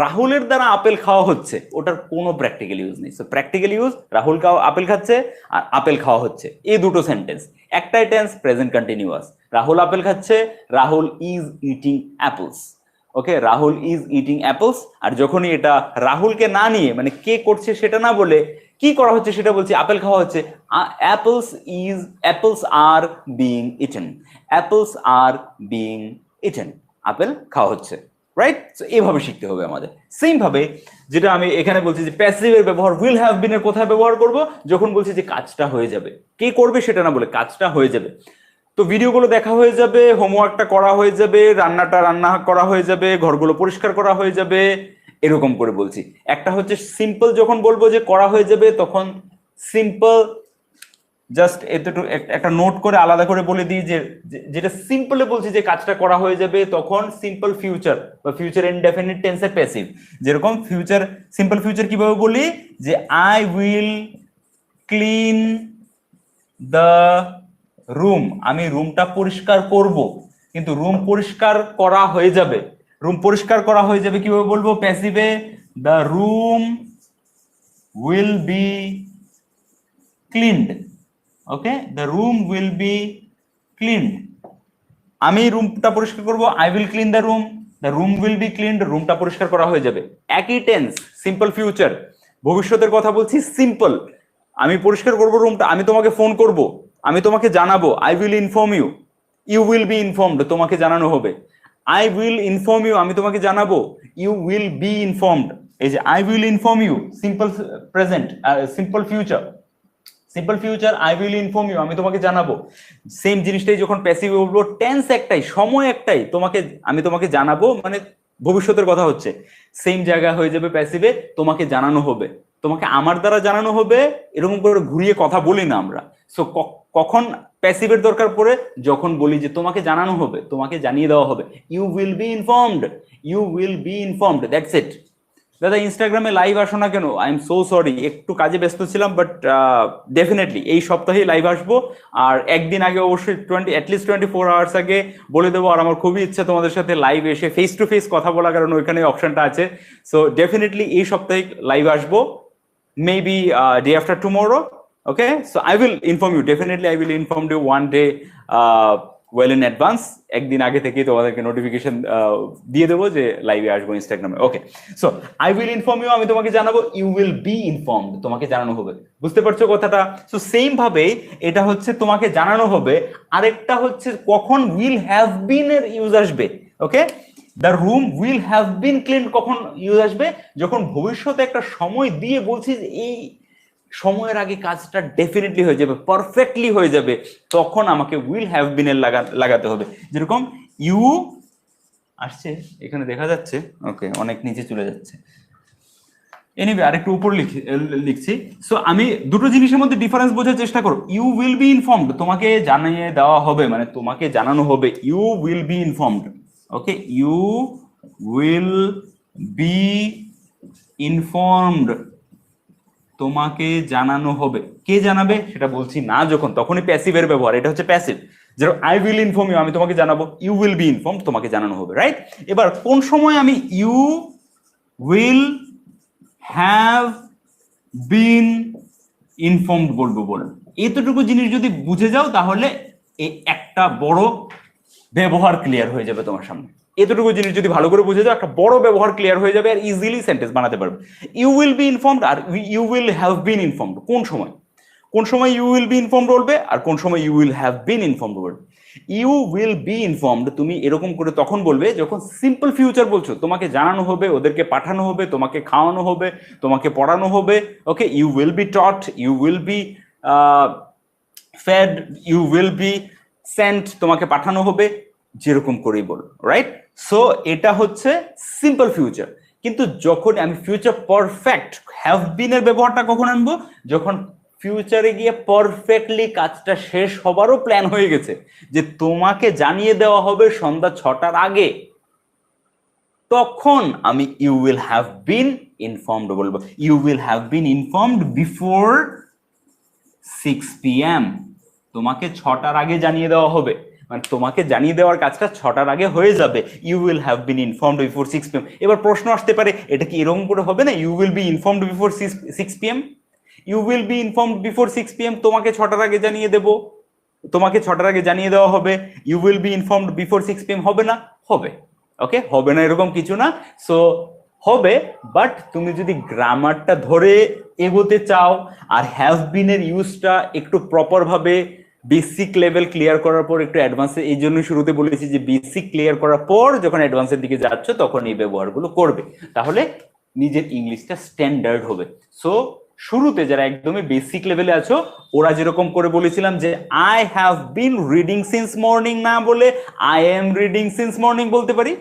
রাহুলের দ্বারা আপেল খাওয়া হচ্ছে, ওটার কোনো প্র্যাকটিক্যাল ইউজ নেই। So practical use Rahul apple খাচ্ছে আর আপেল খাওয়া হচ্ছে, এই দুটো সেন্টেন্স একটাই tense, present continuous. Rahul apple খাচ্ছে, Rahul is eating apples. Okay, Rahul is eating apples. আর যখনই এটা রাহুলকে না নিয়ে, মানে কে করছে সেটা না বলে কি করা হচ্ছে সেটা বলছি, আপেল খাওয়া হচ্ছে, apples are being eaten, apples are being eaten, apple খাওয়া হচ্ছে, রাইট? সো এইভাবে শিখতে হবে আমাদের। সেম ভাবে যেটা আমি এখানে বলছি যে প্যাসিভের ব্যবহার উইল হ্যাভ বিন এর কোথায় ব্যবহার করব, যখন বলছি যে কাজটা হয়ে যাবে, কে করবে সেটা না বলে কাজটা হয়ে যাবে। তো ভিডিওগুলো দেখা হয়ে যাবে, হোমওয়ার্কটা করা হয়ে যাবে, রান্না করা হয়ে যাবে, ঘরগুলো পরিষ্কার করা হয়ে যাবে, এরকম করে বলছি। একটা হচ্ছে সিম্পল, যখন বলবো যে করা হয়ে যাবে তখন সিম্পল, জাস্ট এতটুকু একটা নোট করে আলাদা করে বলে দিই যে যেটা সিম্পলে বলছি যে কাজটা করা হয়ে যাবে তখন সিম্পল ফিউচার বা ফিউচার ইনডেফিনিট টেন্সের প্যাসিভ। যেরকম ফিউচার, সিম্পল ফিউচার কিভাবে বলি, যে I will clean the room, আমি রুমটা পরিষ্কার করব, কিন্তু রুম পরিষ্কার করা হয়ে যাবে, রুম পরিষ্কার করা হয়ে যাবে কিভাবে বলবো প্যাসিভে, the room will be cleaned. Okay, the room will be cleaned, আমি রুমটা পরিষ্কার করব, I will clean the room, the room will be cleaned, রুমটা পরিষ্কার করা হয়ে যাবে। একই টেন্স, সিম্পল ফিউচার, ভবিষ্যতের কথা বলছি, সিম্পল, আমি পরিষ্কার করব রুমটা, আমি তোমাকে ফোন করব, আমি তোমাকে জানাবো, I will inform you, you will be informed, তোমাকে জানানো হবে। আই উইল ইনফর্ম ইউ, আমি তোমাকে জানাবো, ইউ উইল বি ইনফর্মড। এই যে I will inform you, simple present, simple future, simple future, I will inform you, আমি তোমাকে জানাবো। সেম জিনিসটাই যখন প্যাসিভে বলবো, টেন্স একটাই, সময় একটাই, আমি তোমাকে জানাবো মানে ভবিষ্যতের কথা হচ্ছে, সেম জায়গা হয়ে যাবে প্যাসিভে, তোমাকে জানানো হবে। তোমাকে আমার দ্বারা জানানো হবে, এরকম করে ঘুরিয়ে কথা বলি না আমরা। সো কখন প্যাসিভের দরকার পড়ে? যখন বলি যে তোমাকে জানানো হবে, তোমাকে জানিয়ে দেওয়া হবে, you will be informed, you will be informed, that's it. দাদা ইনস্টাগ্রামে লাইভ আসো না কেন? আই এম সো সরি, একটু কাজে ব্যস্ত ছিলাম, বাট ডেফিনেটলি এই সপ্তাহেই লাইভ আসবো। আর একদিন আগে অবশ্যই অ্যাটলিস্ট 24 আওয়ার্স আগে বলে দেবো। আর আমার খুবই ইচ্ছা তোমাদের সাথে লাইভ এসে ফেস টু ফেস কথা বলা, কারণ ওইখানে অপশনটা আছে। সো ডেফিনেটলি এই সপ্তাহে লাইভ আসবো, maybe day after tomorrow. Okay, so I will inform you, definitely I will inform you one day well in advance. একদিন আগে থেকে তোমাদেরকে নোটিফিকেশন দিয়ে দেবো যে লাইভে আসবো ইনস্টাগ্রামে। Okay, so I will inform you, আমি তোমাকে জানাবো, ইউ উইল বি ইনফর্মড, তোমাকে জানানো হবে। বুঝতে পারছো কথাটা? সো সেম ভাবে এটা হচ্ছে তোমাকে জানানো হবে। আরেকটা হচ্ছে কখন উইল হ্যাভ বিন এর ইউজ আসবে। Okay, the room will have been clean কখন ইউজ আসবে? যখন ভবিষ্যতে একটা সময় দিয়ে বলছি যে এই সময়ের আগে কাজটা ডেফিনেটলি হয়ে যাবে, পারফেক্টলি হয়ে যাবে, তখন আমাকে উইল হ্যাভ বিন এর লাগাতে হবে। যেরকম ইউ আসছে, এখানে দেখা যাচ্ছে, ওকে অনেক নিচে চলে যাচ্ছে, এনিওয়ে আরেকটু উপর লিখছি। সো আমি দুটো জিনিসের মধ্যে ডিফারেন্স বোঝার চেষ্টা করো। ইউ উইল বি ইনফর্মড, তোমাকে জানিয়ে দেওয়া হবে, মানে তোমাকে জানানো হবে, you will be informed. Okay, you will be informed, তোমাকে জানানো হবে। কে জানাবে সেটা বলছি না যখন, তখনই প্যাসিভের ব্যবহার, এটা হচ্ছে প্যাসিভ। যেরকম আই উইল ইনফর্ম ইউ, আমি তোমাকে জানাবো, ইউ উইল বি ইনফর্মড, তোমাকে জানানো হবে, রাইট? এবার কোন সময় আমি you will have been informed বলবো বলেন? এতটুকু জিনিস যদি বুঝে যাও তাহলে এই একটা বড় ব্যবহার ক্লিয়ার হয়ে যাবে তোমার সামনে। এতটুকু জিনিস যদি ভালো করে বুঝে যাও, একটা বড় ব্যবহার ক্লিয়ার হয়ে যাবে, আর ইজিলি সেন্টেন্স বানাতে পারবে। ইউ উইল বি ইনফর্মড আর you will have been informed, কোন সময়? কোন সময় ইউ উইল বি ইনফর্মড বলবে আর কোন সময় you will have been informed বলবে? ইউ উইল বি ইনফর্মড তুমি এরকম করে তখন বলবে যখন সিম্পল ফিউচার বলছো, তোমাকে জানানো হবে, ওদেরকে পাঠানো হবে, তোমাকে খাওয়ানো হবে, তোমাকে পড়ানো হবে। Okay, you will be taught, you will be fed, you will be sent, তোমাকে পাঠানো হবে, যেরকম করেই বলো, রাইট? সো এটা হচ্ছে সিম্পল ফিউচার। কিন্তু যখন আমি ফিউচার পারফেক্ট হ্যাভ বিন এর ব্যবহারটা কখন আনবো? যখন ফিউচারে গিয়ে পারফেক্টলি কাজটা শেষ হবারও প্ল্যান হয়ে গেছে, যে তোমাকে জানিয়ে দেওয়া হবে সন্ধ্যা 6টার আগে, তখন আমি you will have been informed বলবো। You will have been informed before 6 PM, তোমাকে 6টার আগে জানিয়ে দেওয়া হবে, মানে তোমাকে জানিয়ে দেওয়ার কাজটা 6টার আগে হয়ে যাবে। You will have been informed before 6 PM। এবার প্রশ্ন আসতে পারে, এটা কি এরকম করে হবে না? You will be informed before 6 PM, you will be informed before 6 PM, তোমাকে 6টার আগে জানিয়ে দেব, তোমাকে 6টার আগে জানিয়ে দেওয়া হবে, you will be informed before 6 PM হবে না? হবে। ওকে, হবে না এরকম কিছু না। সো হবে, বাট তুমি যদি গ্রামারটা ধরে এগোতে চাও আর হ্যাভ বিন এর ইউজটা একটু প্রপার ভাবে বেসিক লেভেল ক্লিয়ার করার পর একটু অ্যাডভান্সে, এই জন্য শুরুতে বলেছি যে বেসিক ক্লিয়ার করার পর যখন অ্যাডভান্সের দিকে যাচ্ছ তখন এই ব্যবহারগুলো করবে, তাহলে নিজের ইংলিশটা স্ট্যান্ডার্ড হবে। সো শুরুতে যারা একদমই বেসিক লেভেলে আছো, ওরা যেরকম করে বলেছিলাম যে I have been reading since morning না বলে I am reading since morning বলতে পারি।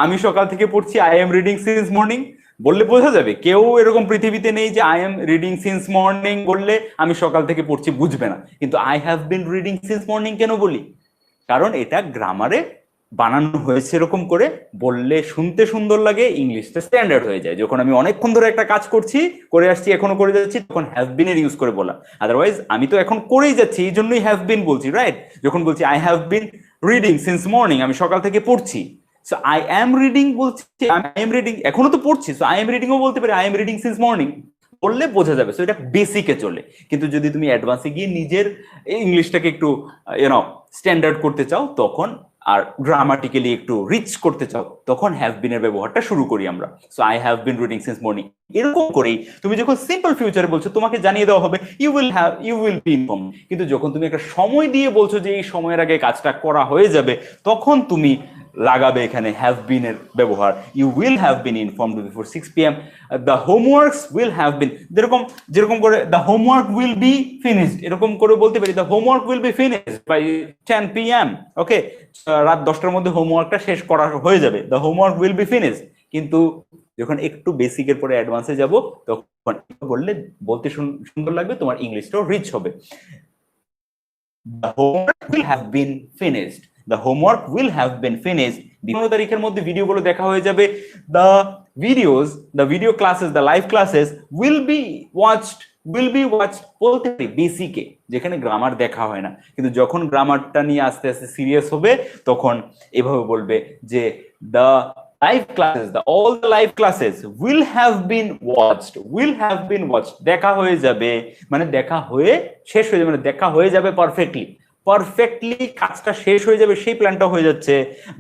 আমি সকাল থেকে পড়ছি, I am reading since morning বললে বোঝা যাবে। কেউ এরকম পৃথিবীতে নেই যে I am reading since morning বললে আমি সকাল থেকে পড়ছি বুঝবে না। কিন্তু I have been reading since morning কেন বলি? কারণ এটা গ্রামারে বানানো হয়েছে এরকম করে, বললে শুনতে সুন্দর লাগে, ইংলিশটা স্ট্যান্ডার্ড হয়ে যায়। যখন আমি অনেকক্ষণ ধরে একটা কাজ করছি, করে আসছি, এখনো করে যাচ্ছি, তখন হ্যাভ বিন এর ইউজ করে বলা। আদারওয়াইজ আমি তো এখন করেই যাচ্ছি, এই জন্যই হ্যাভ বিন বলছি, রাইট? যখন বলছি I have been reading since morning, আমি সকাল থেকে পড়ছি, সো আই এম রিডিং বলছি, আই এম রিডিং, এখনো তো পড়ছি, সো আই এম রিডিং ও বলতে পারি, I am reading since morning বললে বোঝা যাবে। সো এটা বেসিকে চলে। কিন্তু যদি তুমি অ্যাডভান্সে গিয়ে নিজের ইংলিশটাকে একটু স্ট্যান্ডার্ড করতে চাও, তখন আর গ্রামাটিক্যালি একটু রিচ করতে চাও, তখন হ্যাভ বিন এর ব্যবহারটা শুরু করি আমরা। So I have been reading since morning, এরকম করেই তুমি যখন সিম্পল ফিউচারে বলছো, তোমাকে জানিয়ে দেওয়া হবে, ইউ উইল বি ইনফর্মড। কিন্তু যখন তুমি একটা সময় দিয়ে বলছো যে এই সময়ের আগে কাজটা করা হয়ে যাবে, তখন তুমি লাগাবে এখানে হ্যাভ বিন এর ব্যবহার। You will have been informed before 6 PM, the homeworks will have been, যেরকম করে the homework will be finished, এরকম করে বলতে পারি the homework will be finished by 10 PM। Okay, রাত 10টার মধ্যে হোমওয়ার্কটা শেষ করা হয়ে যাবে, the homework will be finished. কিন্তু যখন একটু বেসিকের পরে অ্যাডভান্সে যাব তখন বললে বলতে সুন্দর লাগবে, তোমার ইংলিশটাও রিচ হবে। The homework will have been finished. The homework will have been finished. 15 তারিখের মধ্যে ভিডিওগুলো দেখা হয়ে যাবে। The videos, the video classes, the live classes will be watched বলতে পারি বেসিকে, যেখানে গ্রামার দেখা হয় না, কিন্তু যখন গ্রামারটা নিয়ে আস্তে আস্তে সিরিয়াস হবে তখন এভাবে বলবে যে the live classes, all the live classes will have been watched, দেখা হয়ে যাবে, মানে দেখা হয়ে শেষ হয়ে যাবে, মানে দেখা হয়ে যাবে পারফেক্টলি কাজটা শেষ হয়ে যাবে, সেই প্ল্যানটা হয়ে যাচ্ছে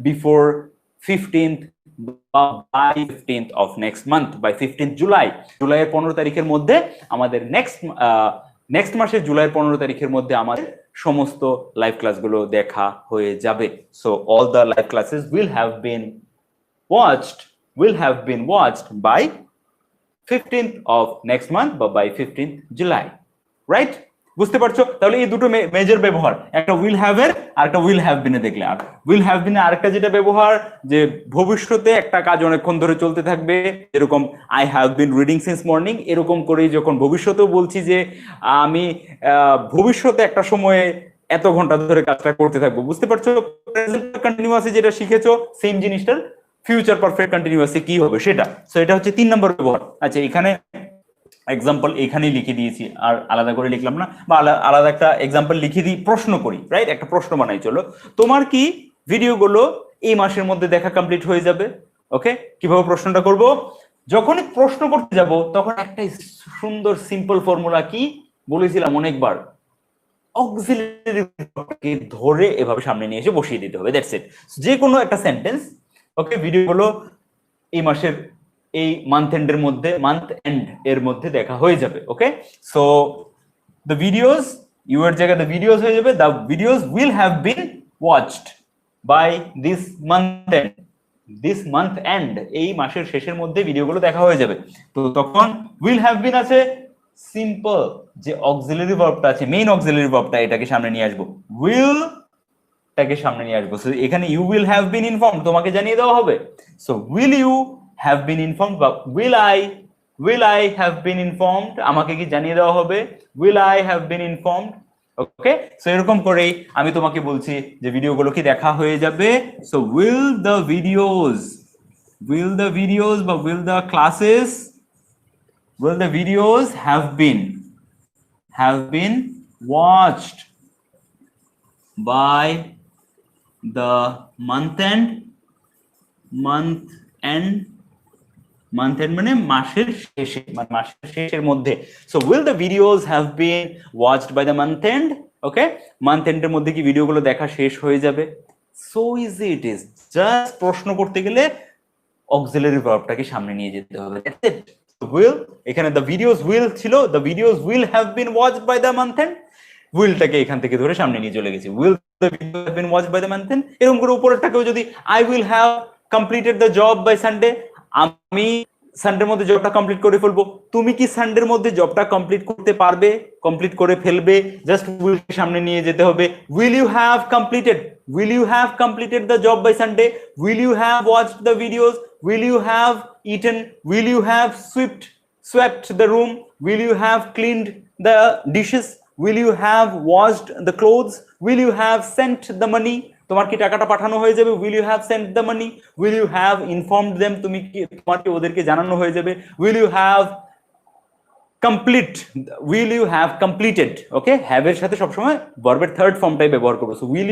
before 15th by 15th of next month, by 15th জুলাইয়ের 15 তারিখের মধ্যে আমাদের নেক্সট মাসের জুলাইয়ের 15 তারিখের মধ্যে আমাদের সমস্ত লাইভ ক্লাসগুলো দেখা হয়ে যাবে। So all the live classes will have been watched by 15th of next month বা by 15th July, রাইট? বুঝতে পারছো? তাহলে এই দুটো মেজর ব্যবহার, একটা উইল হ্যাভ এর আর একটা উইল হ্যাভ বিন এ দেখলে। আর উইল হ্যাভ বিন আরেকটা যেটা ব্যবহার, যে ভবিষ্যতে একটা কাজ অনেকক্ষণ ধরে চলতে থাকবে, এরকম I have been reading since morning, এরকম করেই যখন ভবিষ্যতেও বলছি যে আমি ভবিষ্যতে একটা সময়ে এত ঘন্টা ধরে কাজটা করতে থাকবো। বুঝতে পারছো? প্রেজেন্ট কন্টিনিউয়াসে যেটা শিখেছো সেম জিনিসটার ফিউচার পারফেক্ট কন্টিনিউয়াসে কি হবে সেটা। সো এটা হচ্ছে 3 নম্বর ব্যবহার। আচ্ছা, এখানে এক্সাম্পল এখানেই লিখে দিয়েছি, আর আলাদা করে লিখলাম না, বা আলাদা একটা এক্সাম্পল লিখে দিই, প্রশ্ন করি, রাইট? একটা প্রশ্ন বানাই। চলো, তোমার কি ভিডিওগুলো এই মাসের মধ্যে দেখা কমপ্লিট হয়ে যাবে? ওকে, কিভাবে প্রশ্নটা করব? যখনই প্রশ্ন করতে যাব তখন একটা সুন্দর সিম্পল ফর্মুলা কি বলেছিলাম অনেকবার, অক্সিলারি ভার্বকে ধরে এভাবে সামনে নিয়ে এসে বসিয়ে দিতে হবে, দ্যাটস ইট। যে কোনো একটা সেন্টেন্স, ওকে, ভিডিওগুলো এই মাসের এই মান্থ এন্ড এর মধ্যে দেখা হয়ে যাবে। Okay, so the videos, you এর জায়গায় দ্য ভিডিওস হয়ে যাবে, the videos will have been watched by this month end, এই মাসের শেষের মধ্যে ভিডিওগুলো দেখা হয়ে যাবে। তো তখন উইল হ্যাভ বিন আছে, সিম্পল যে অক্সিলারি ভার্বটা আছে, মেইন অক্সিলারি ভার্বটা, এটাকে সামনে নিয়ে আসবো, উইল টাকে সামনে নিয়ে আসবো। সো এখানে you will have been informed, তোমাকে জানিয়ে দেওয়া হবে। So will you have been informed বা will I have been informed, আমাকে কি জানিয়ে দেওয়া হবে, will I have been informed. Okay, so এরকম করেই আমি তোমাকে বলছি যে ভিডিওগুলো কি দেখা হয়ে যাবে। সো উইল দ্য ভিডিওস বা will the classes, will the videos have been watched by the month end মানে মাসের শেষে, মানে মাসের শেষের মধ্যে। So will the videos have been watched by the month end? Okay, month এন্ডের মধ্যে কি ভিডিওগুলো দেখা শেষ হয়ে যাবে? So easy it is, just প্রশ্ন করতে গেলে অক্সিলারি ভার্বটাকে সামনে নিয়ে যেতে হবে, দ্যাটস ইট। will, এখানে the videos will ছিল, the videos will have been watched by the month end, willটাকে এখান থেকে ধরে সামনে নিয়ে চলে গেছি, will the videos have been watched by the month end। এরকম করে উপরেরটাকেও যদি I will have completed the job by Sunday, আমি সানডের মধ্যে জবটা কমপ্লিট করে ফেলবো, তুমি কি সানডের মধ্যে জবটা কমপ্লিট করতে পারবে, কমপ্লিট করে ফেলবে? জাস্ট উইল সামনে নিয়ে যেতে হবে। will you have completed the job by Sunday? will you have watched the videos? will you have eaten? will you have swept the room? will you have cleaned the dishes? will you have washed the clothes? will you have sent the money? তোমার কি টাকাটা পাঠানো হয়ে যাবে? will you have sent the money? will you have informed them? তোমার কি ওদেরকে জানানো হয়ে যাবে? will you have completed? Okay, have এর সাথে সবসময় ভার্বের থার্ড ফর্মটাই ব্যবহার করবো। So will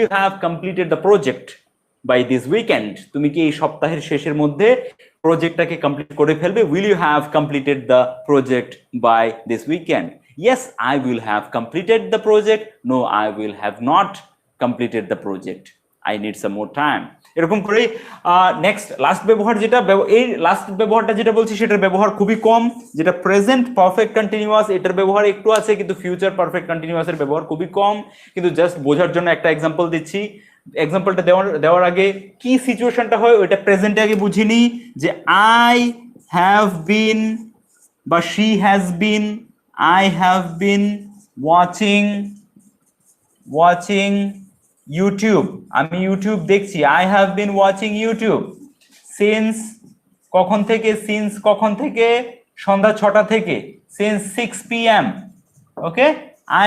you have completed the project by this weekend? তুমি কি এই সপ্তাহের শেষের মধ্যে প্রজেক্টটাকে কমপ্লিট করে ফেলবে? will you have completed the project by this weekend? yes, I will have completed the project. no, I will have not completed the project. I need some more time. এরকম করে নেক্সট লাস্ট ব্যবহার, যেটা এই লাস্ট ব্যবহারটা যেটা বলছি সেটার ব্যবহার খুবই কম, যেটা প্রেজেন্ট পারফেক্ট কন্টিনিউয়াস, এটার ব্যবহার একটু আছে, কিন্তু ফিউচার পারফেক্ট কন্টিনিউয়াসের ব্যবহার খুবই কম। কিন্তু জাস্ট বোঝার জন্য একটা এক্সাম্পল দিচ্ছি। এক্সাম্পলটা দেওয়ার আগে কি সিচুয়েশনটা হয় ওইটা প্রেজেন্টে আগে বুঝিনি, যে আই হ্যাভ বিন বা she has been, I have been watching YouTube, আমি ইউটিউব দেখছি, I have been watching YouTube since কখন থেকে, সিন্স কখন থেকে, সন্ধ্যা 6টা থেকে, since 6 p.m. Okay,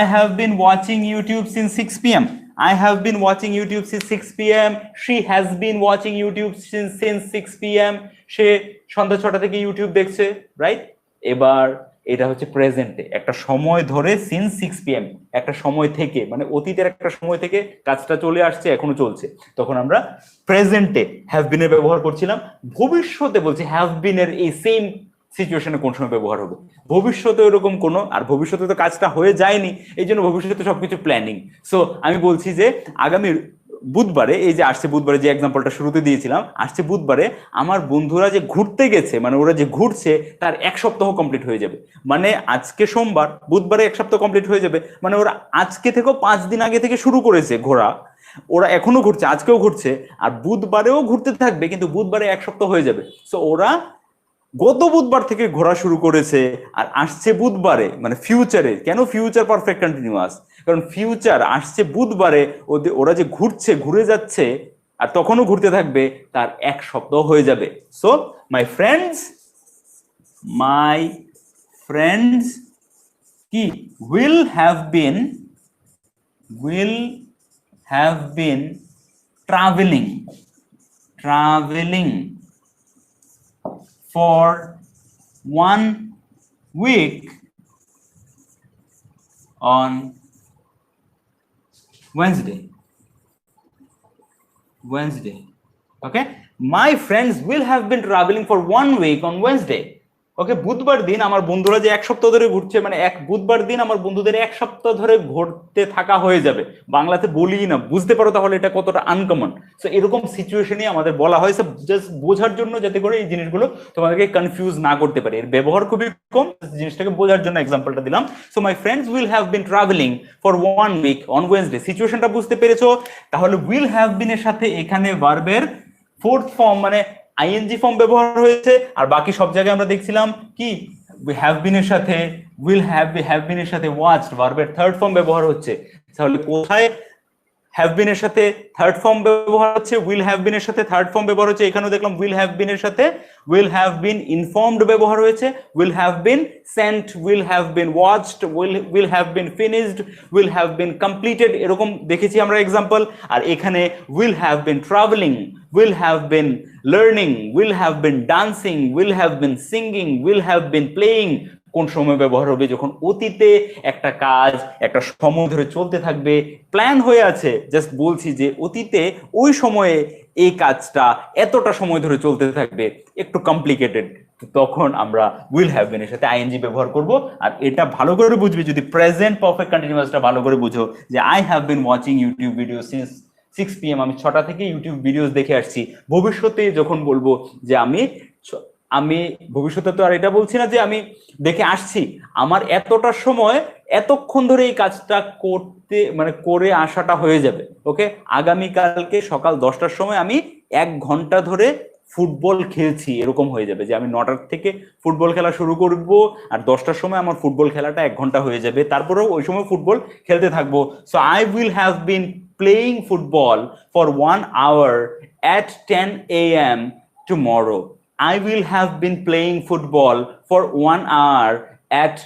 I have been watching YouTube since 6 p.m. I have been watching YouTube since 6 p.m. She has been watching YouTube since 6 p.m. সে সন্ধ্যা 6টা থেকে ইউটিউব দেখছে, রাইট? এবার এটা হচ্ছে প্রেজেন্টে, একটা সময় ধরে সিন্স 6 p.m. একটা সময় থেকে, মানে অতীতের একটা সময় থেকে কাজটা চলে আসছে, এখনো চলছে, তখন আমরা প্রেজেন্টে হ্যাভ বিন এর ব্যবহার করছিলাম। ভবিষ্যতে বলছি হ্যাভ বিন এর এই সেম সিচুয়েশনে কোন সময় ব্যবহার হবে, ভবিষ্যতে এরকম কোনো, আর ভবিষ্যতে তো কাজটা হয়ে যায়নি, এই জন্য ভবিষ্যতে সবকিছু প্ল্যানিং। সো আমি বলছি যে আগামী বুধবারে, এই যে আসছে বুধবারে যে এক্সাম্পলটা শুরুতে দিয়েছিলাম, আসছে বুধবারে আমার বন্ধুরা যে ঘুরতে গেছে, মানে ওরা যে ঘুরছে তার 1 সপ্তাহ কমপ্লিট হয়ে যাবে। মানে আজকে সোমবার, বুধবারে 1 সপ্তাহ কমপ্লিট হয়ে যাবে, মানে ওরা আজকে থেকেও 5 দিন আগে থেকে শুরু করেছে ঘোরা, ওরা এখনো ঘুরছে, আজকেও ঘুরছে, আর বুধবারেও ঘুরতে থাকবে, কিন্তু বুধবারে 1 সপ্তাহ হয়ে যাবে। সো ওরা গত বুধবার থেকে ঘোরা শুরু করেছে, আর আসছে বুধবারে, মানে ফিউচারে। কেন ফিউচার পারফেক্ট কন্টিনিউয়াস? কারণ ফিউচার আসছে বুধবারে, ওরা যে ঘুরছে, ঘুরে যাচ্ছে, আর তখনও ঘুরতে থাকবে, তার 1 সপ্তাহ হয়ে যাবে। সো মাই ফ্রেন্ডস কি will have been travelling for 1 week on Wednesday. Okay, my friends will have been traveling for 1 week on Wednesday. ওকে, বুধবার দিন আমার বন্ধুরা যে 1 সপ্তাহ ধরে ঘুরছে, মানে বুধবার দিন আমার বন্ধুদের 1 সপ্তাহ ধরে ঘুরতে থাকা হয়ে যাবে। বাংলাতে বলি না, বুঝতে পারো তাহলে এটা কতটা আনকমন। সো এরকম সিচুয়েশনই আমাদের বলা হয়েছে, জাস্ট বোঝার জন্য, যাতে করে এই জিনিসগুলো তোমাদেরকে কনফিউজ না করতে পারে। এর ব্যবহার খুবই কম, জিনিসটাকে বোঝার জন্য এক্সাম্পলটা দিলাম। So my friends will have been travelling for 1 week on Wednesday. সিচুয়েশনটা বুঝতে পেরেছো? তাহলে উইল হ্যাভ বিন এর সাথে এখানে ভার্বের 4th ফর্ম মানে আইএনজি ফর্ম ব্যবহার হয়েছে, আর বাকি সব জায়গায় আমরা দেখছিলাম কি হ্যাভ বিন এর সাথে উইল হ্যাভ বিন এর সাথে ওয়াচড ভার্বের 3rd ফর্ম ব্যবহার হচ্ছে। তাহলে কোথায় হ্যাভ বিন এর সাথে 3rd ফর্ম ব্যবহার হচ্ছে, উইল হ্যাভ বিন এর সাথে 3rd ফর্ম ব্যবহার হচ্ছে। এখানেও দেখলাম উইল হ্যাভ বিন এর সাথে উইল হ্যাভ বিন ইনফর্মড ব্যবহার হয়েছে, will have been sent, will have been watched, will have been finished, will have been completed, এরকম দেখেছি আমরা এক্সাম্পল। আর এখানে will have been travelling, will have been learning, will have been dancing, will have been singing, will have been playing কোন সময় ব্যবহার হবে? যখন অতীতে একটা কাজ একটা সময় ধরে চলতে থাকবে, প্ল্যান হয়ে আছে। জাস্ট বলছি যে অতীতে ওই সময়ে এই কাজটা এতটা সময় ধরে চলতে থাকবে, একটু কমপ্লিকেটেড, তখন আমরা উইল হ্যাভ বিন এর সাথে আইএনজি ব্যবহার করব। আর এটা ভালো করে বুঝবে যদি প্রেজেন্ট পারফেক্ট কন্টিনিউয়াসটা ভালো করে বুঝো, যে I have been watching YouTube video since 6 p.m. আমি 6টা থেকে ইউটিউব ভিডিওস দেখে আসছি। ভবিষ্যতে যখন বলবো যে আমি ভবিষ্যতে তো আর এটা বলছি না যে আমি দেখে আসছি, আমার এতটা সময় এতক্ষণ ধরে এই কাজটা করতে, মানে করে আসাটা হয়ে যাবে। ওকে, আগামীকালকে সকাল 10টার সময় আমি 1 ঘন্টা ধরে ফুটবল খেলছি, এরকম হয়ে যাবে যে আমি 9টার থেকে ফুটবল খেলা শুরু করব, আর 10টার সময় আমার ফুটবল খেলাটা 1 ঘন্টা হয়ে যাবে, তারপরেও ওই সময় ফুটবল খেলতে থাকবো। So I will have bin playing football for 1 hour at 10 a.m. tomorrow. I will have been playing football for 1 hour at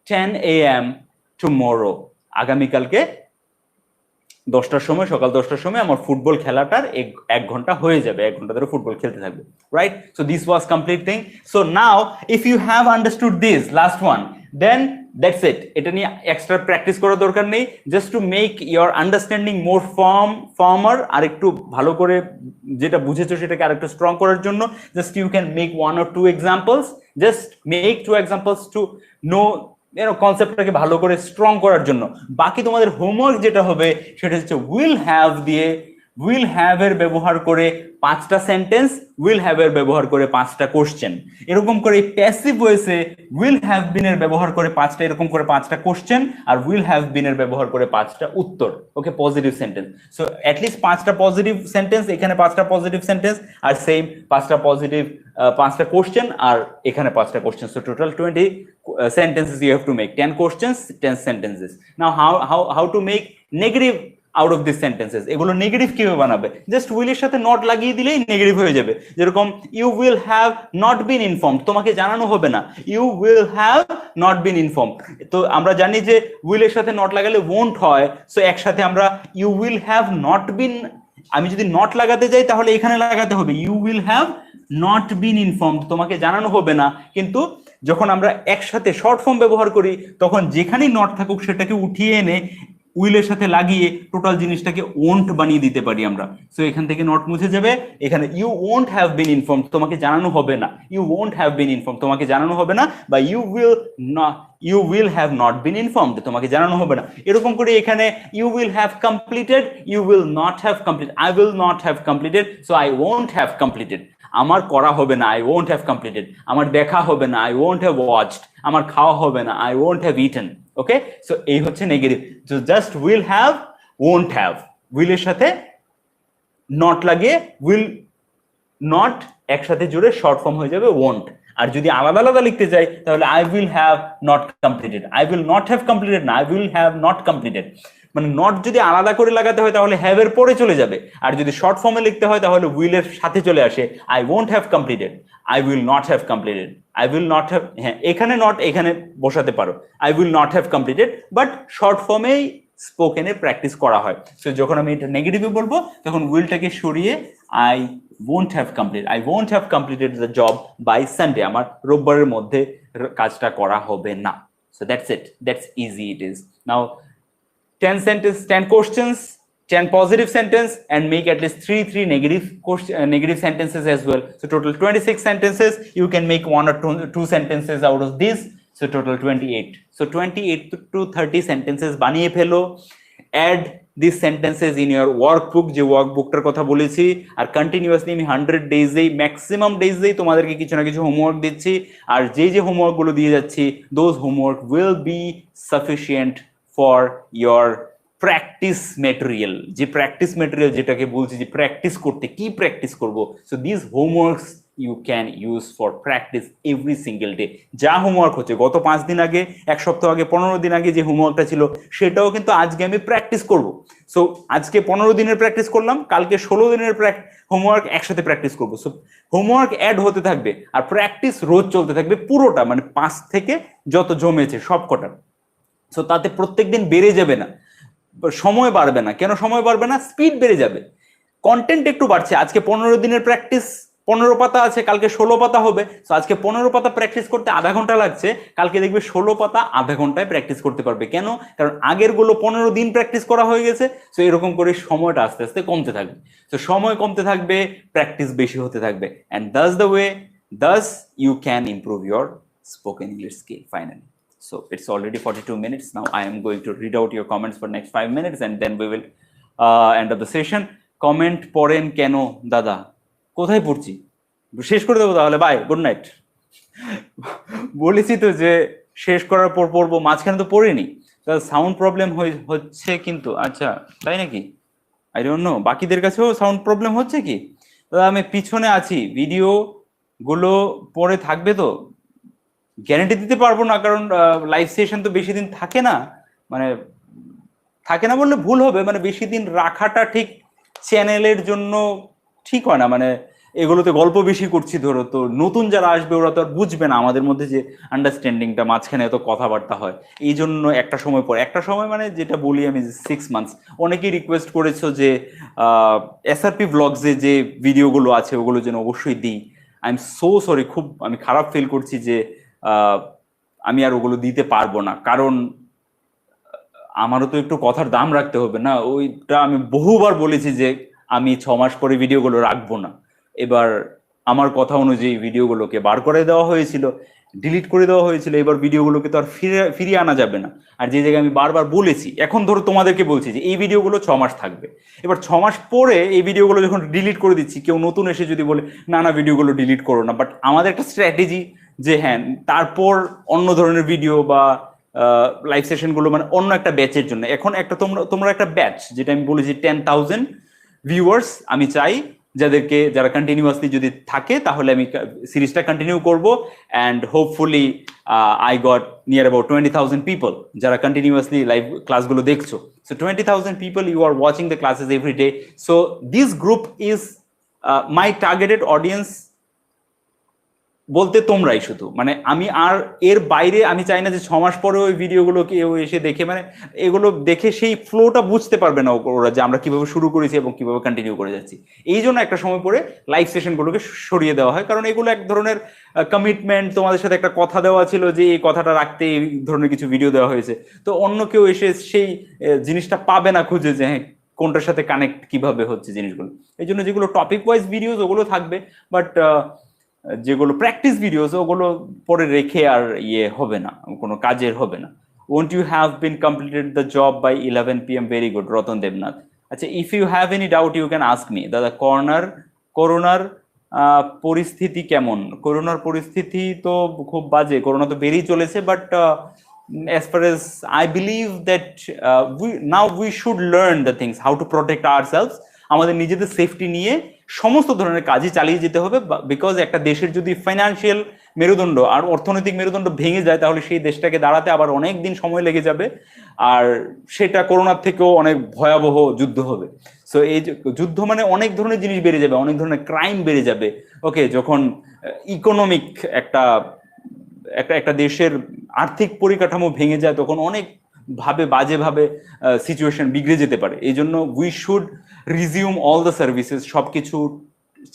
10 a.m. tomorrow. আগামীকালকে 10টার সময়, সকাল 10টার সময় আমার ফুটবল খেলাটার 1 ঘন্টা হয়ে যাবে, 1 ঘন্টা ধরে ফুটবল খেলতে থাকবে, right? So this was complete thing. So now if you have understood this last one, then that's it. এটা নিয়ে এক্সট্রা প্র্যাকটিস করার দরকার নেই, just to make your understanding more firmer, আর একটু ভালো করে যেটা বুঝেছো সেটাকে আর একটু স্ট্রং করার জন্য just you can make 1 or 2 examples, just make 2 examples to know কনসেপ্টটাকে ভালো করে স্ট্রং করার জন্য। বাকি তোমাদের হোমওয়ার্ক যেটা হবে সেটা হচ্ছে উইল হ্যাভ দিয়ে উইল হ্যাভ এর ব্যবহার করে 5টা সেন্টেন্স, উইল হ্যাভ এর ব্যবহার করে 5টা কোশ্চেন, এরকম করে প্যাসিভ ভয়েসে উইল হ্যাভ বিন এর ব্যবহার করে 5টা, এরকম করে 5টা কোশ্চেন, আর উইল হ্যাভ বিন এর ব্যবহার করে 5টা উত্তর। Okay, positive sentence. So at least 5টা পজিটিভ সেন্টেন্স, এখানে 5টা পজিটিভ সেন্টেন্স, আর সেম 5টা পজিটিভ 5টা কোশ্চেন, আর এখানে 5টা question. So total 20 sentences you have to make, 10 questions, 10 sentences. Now how to make negative out of this sentences. এগুলো নেগেটিভ কিভাবে বানাবে? জাস্ট উইল এর সাথে নট লাগিয়ে দিলেই নেগেটিভ হয়ে যাবে। যেরকম you will have not been informed, তোমাকে জানানো হবে না, you will have not been informed. তো আমরা জানি যে উইল এর সাথে নট লাগালে ওন্ট হয়, সো একসাথে আমরা you will have not been, আমি যদি নট লাগাতে যাই তাহলে এখানে লাগাতে হবে you will have not been informed, তোমাকে জানানো হবে না। কিন্তু যখন আমরা একসাথে শর্ট ফর্ম ব্যবহার করি তখন যেখানেই নট থাকুক সেটাকে উঠিয়ে এনে উইলের সাথে লাগিয়ে টোটাল জিনিসটাকে ওন্ট বানিয়ে দিতে পারি আমরা। সো এখান থেকে নট মুছে যাবে, এখানে you won't have been informed, তোমাকে জানানো হবে না, you won't have been informed, তোমাকে জানানো হবে না, বা you will have not been informed, তোমাকে জানানো হবে না। এরকম করে এখানে you will have completed, you will not have complete, I will not have completed, so I won't have completed, আমার করা হবে না, আই ওন্ট হ্যাভ কমপ্লিটেড, আমার দেখা হবে না, আই ওন্ট হ্যাভ ওয়াচড, আমার খাওয়া হবে না, I won't have eaten. Okay, so এই হচ্ছে negative. So just will have, won't have, will এর সাথে নট লাগিয়ে উইল নট একসাথে জুড়ে শর্ট ফর্ম হয়ে যাবে ওন্ট। আর যদি আলাদা আলাদা লিখতে চাই তাহলে I will have not completed, I will not have completed না, I will have not completed. মানে নট যদি আলাদা করে লাগাতে হয় তাহলে হ্যাভ এর পরে চলে যাবে, আর যদি শর্ট ফর্মে লিখতে হয় তাহলে উইল এর সাথে চলে আসে, I won't have completed, I will not have completed, I will not have, হ্যাঁ এখানে নট এখানে বসাতে পারো, I will not have completed, but short ফর্মেই স্পোকেনে প্র্যাকটিস করা হয়। সো যখন আমি এটা নেগেটিভে বলবো তখন উইলটাকে সরিয়ে I won't have completed, I won't have completed the job by Sunday, আমার রোববারের মধ্যে কাজটা করা হবে না। So that's it, that's easy it is. Now 10 sentence, 10 questions, 10 positive sentence, and make at least three negative negative sentences as well. So total 26 sentences, you can make one or two sentences out of this, so total 28. So 28 to 30 sentences বানিয়ে ফেলো। add these sentences in your workbook, যে ওয়ার্কবুকটার কথা বলেছি, আর কন্টিনিউয়াসলি আমি 100 ডেজেই ম্যাক্সিমাম ডেজেই তোমাদেরকে কিছু না কিছু হোমওয়ার্ক দিচ্ছি, আর যে হোমওয়ার্ক গুলো দিয়ে যাচ্ছি those homework will be sufficient for your practice material. যে প্র্যাকটিস মেটেরিয়াল যেটাকে বলছি যে প্র্যাকটিস করতে কি প্র্যাকটিস করব, so this homeworks you can use for practice every single day. যা হোমওয়ার্ক হচ্ছে গত 5 দিন আগে, 1 সপ্তাহ আগে, 15 দিন আগে যে হোমওয়ার্কটা ছিল সেটাও কিন্তু আজকে আমি প্র্যাকটিস করব। সো আজকে 15 দিনের প্র্যাকটিস করলাম, কালকে 16 দিনের হোমওয়ার্ক একসাথে প্র্যাকটিস করবো। সো হোমওয়ার্ক অ্যাড হতে থাকবে আর প্র্যাকটিস রোজ চলতে থাকবে পুরোটা, মানে 5 থেকে যত জমেছে সব কটা। সো তাতে প্রত্যেকদিন বেড়ে যাবে না, সময় বাড়বে না। কেন সময় বাড়বে না? স্পিড বেড়ে যাবে, কন্টেন্ট একটু বাড়ছে। আজকে 15 দিনের প্র্যাকটিস 15 পাতা আছে, কালকে 16 পাতা হবে। তো আজকে 15 পাতা প্র্যাকটিস করতে আধা ঘন্টা লাগছে, কালকে দেখবে 16 পাতা আধা ঘন্টায় প্র্যাকটিস করতে পারবে। কেন? কারণ আগের গুলো 15 দিন প্র্যাকটিস করা হয়ে গেছে। তো এরকম করে সময়টা আস্তে আস্তে কমতে থাকবে। তো সময় কমতে থাকবে, প্র্যাকটিস বেশি হতে থাকবে, and thus the way, thus you can improve your spoken English skill finally. So it's already 42 minutes. Now I am going to read out your comments for next 5 minutes and then we will end of the session. Comment পড়েন কেন দাদা? কোথায় পড়ছি? শেষ করে দেবো তাহলে, বাই, গুড নাইট। বলেছি তো যে শেষ করার পর পড়বো, মাঝখানে তো পড়িনি। সাউন্ড প্রবলেম হচ্ছে কিন্তু, আচ্ছা তাই নাকি? আই ডোন্ট নো বাকিদের কাছেও সাউন্ড প্রবলেম হচ্ছে কি। আমি পিছনে আছি, ভিডিও গুলো পরে থাকবে তো গ্যারান্টি দিতে পারবো না, কারণ লাইভ সেশন তো বেশি দিন থাকে না, মানে থাকে না বললে ভুল হবে, মানে বেশি দিন রাখাটা ঠিক চ্যানেলের জন্য ঠিক হয় না। মানে এগুলোতে গল্প বেশি করছি ধরো, তো নতুন যারা আসবে ওরা তো আর বুঝবে না আমাদের মধ্যে যে আন্ডারস্ট্যান্ডিংটা, মাঝখানে এত কথাবার্তা হয়। এই জন্য একটা সময় পর, একটা সময় মানে যেটা বলি আমি 6 মান্থস। অনেকেই রিকোয়েস্ট করেছো যে এসআরপি ব্লগসে যে ভিডিওগুলো আছে ওগুলো যেন অবশ্যই দিই। আই এম সো সরি, খুব আমি খারাপ ফিল করছি যে আমি আর ওগুলো দিতে পারবো না, কারণ আমারও তো একটু কথার দাম রাখতে হবে না। ওইটা আমি বহুবার বলেছি যে আমি 6 মাস পরে ভিডিওগুলো রাখবো না। এবার আমার কথা অনুযায়ী ভিডিওগুলোকে বার করে দেওয়া হয়েছিল, ডিলিট করে দেওয়া হয়েছিল। এবার ভিডিওগুলোকে তো আর ফিরিয়ে আনা যাবে না। আর যে জায়গায় আমি বারবার বলেছি, এখন ধরো তোমাদেরকে বলছি যে এই ভিডিওগুলো 6 মাস থাকবে, এবার 6 মাস পরে এই ভিডিওগুলো যখন ডিলিট করে দিচ্ছি, কেউ নতুন এসে যদি বলে না না ভিডিওগুলো ডিলিট করো না, বাট আমাদের একটা স্ট্র্যাটেজি যে হ্যাঁ তারপর অন্য ধরনের ভিডিও বা লাইভ সেশন গুলো মানে অন্য একটা ব্যাচের জন্য। এখন একটা তোমরা একটা ব্যাচ, যেটা আমি বলেছি 10,000 ভিউয়ার্স আমি চাই যারা কন্টিনিউয়াসলি যদি থাকে তাহলে আমি সিরিজটা কন্টিনিউ করব and hopefully I got near about 20,000 people যারা কন্টিনিউয়াসলি লাইভ ক্লাসগুলো দেখছো। So 20,000 people you are watching the classes every day. So this group is my targeted audience বলতে তোমরাই শুধু, মানে আমি আর এর বাইরে আমি চাই না যে 6 মাস পরে ওই ভিডিওগুলো কেউ এসে দেখে, মানে এগুলো দেখে সেই ফ্লোটা বুঝতে পারবে না ওরা যে আমরা কিভাবে শুরু করেছি এবং কিভাবে কন্টিনিউ করে যাচ্ছি। এই জন্য একটা সময় পরে লাইভ সেশনগুলোকে সরিয়ে দেওয়া হয়, কারণ এগুলো এক ধরনের কমিটমেন্ট, তোমাদের সাথে একটা কথা দেওয়া ছিল যে এই কথাটা রাখতে এই ধরনের কিছু ভিডিও দেওয়া হয়েছে। তো অন্য কেউ এসে সেই জিনিসটা পাবে না খুঁজে যে হ্যাঁ কোনটার সাথে কানেক্ট কিভাবে হচ্ছে জিনিসগুলো। এই জন্য যেগুলো টপিক ওয়াইজ ভিডিওস ওগুলো থাকবে, বাট যেগুলো প্র্যাকটিস ভিডিওস ওগুলো পরে রেখে আর হবে না, কোনো কাজের হবে না। Won't you have been completed the job by 11 PM? Very good, Ratan Debnath. আচ্ছা, if you have any doubt you can ask me. দাদা, করোনার পরিস্থিতি কেমন? করোনার পরিস্থিতি তো খুব বাজে, করোনা তো বেরিয়ে চলেছে, but as far as I believe that we should learn the things how to protect ourselves. আমাদের নিজেদের সেফটি নিয়ে সমস্ত ধরনের কাজই চালিয়ে যেতে হবে, বিকজ একটা দেশের যদি ফাইন্যান্সিয়াল মেরুদণ্ড আর অর্থনৈতিক মেরুদণ্ড ভেঙে যায় তাহলে সেই দেশটাকে দাঁড়াতে আবার অনেক দিন সময় লেগে যাবে, আর সেটা করোনার থেকেও অনেক ভয়াবহ যুদ্ধ হবে। সো এই যুদ্ধ মানে অনেক ধরনের জিনিস বেড়ে যাবে, অনেক ধরনের ক্রাইম বেড়ে যাবে। ওকে, যখন ইকোনমিক একটা দেশের আর্থিক পরিকাঠামো ভেঙে যায় তখন অনেক বাজেভাবে সিচুয়েশন বিগড়ে যেতে পারে। এই জন্য we should resume all the services, সবকিছু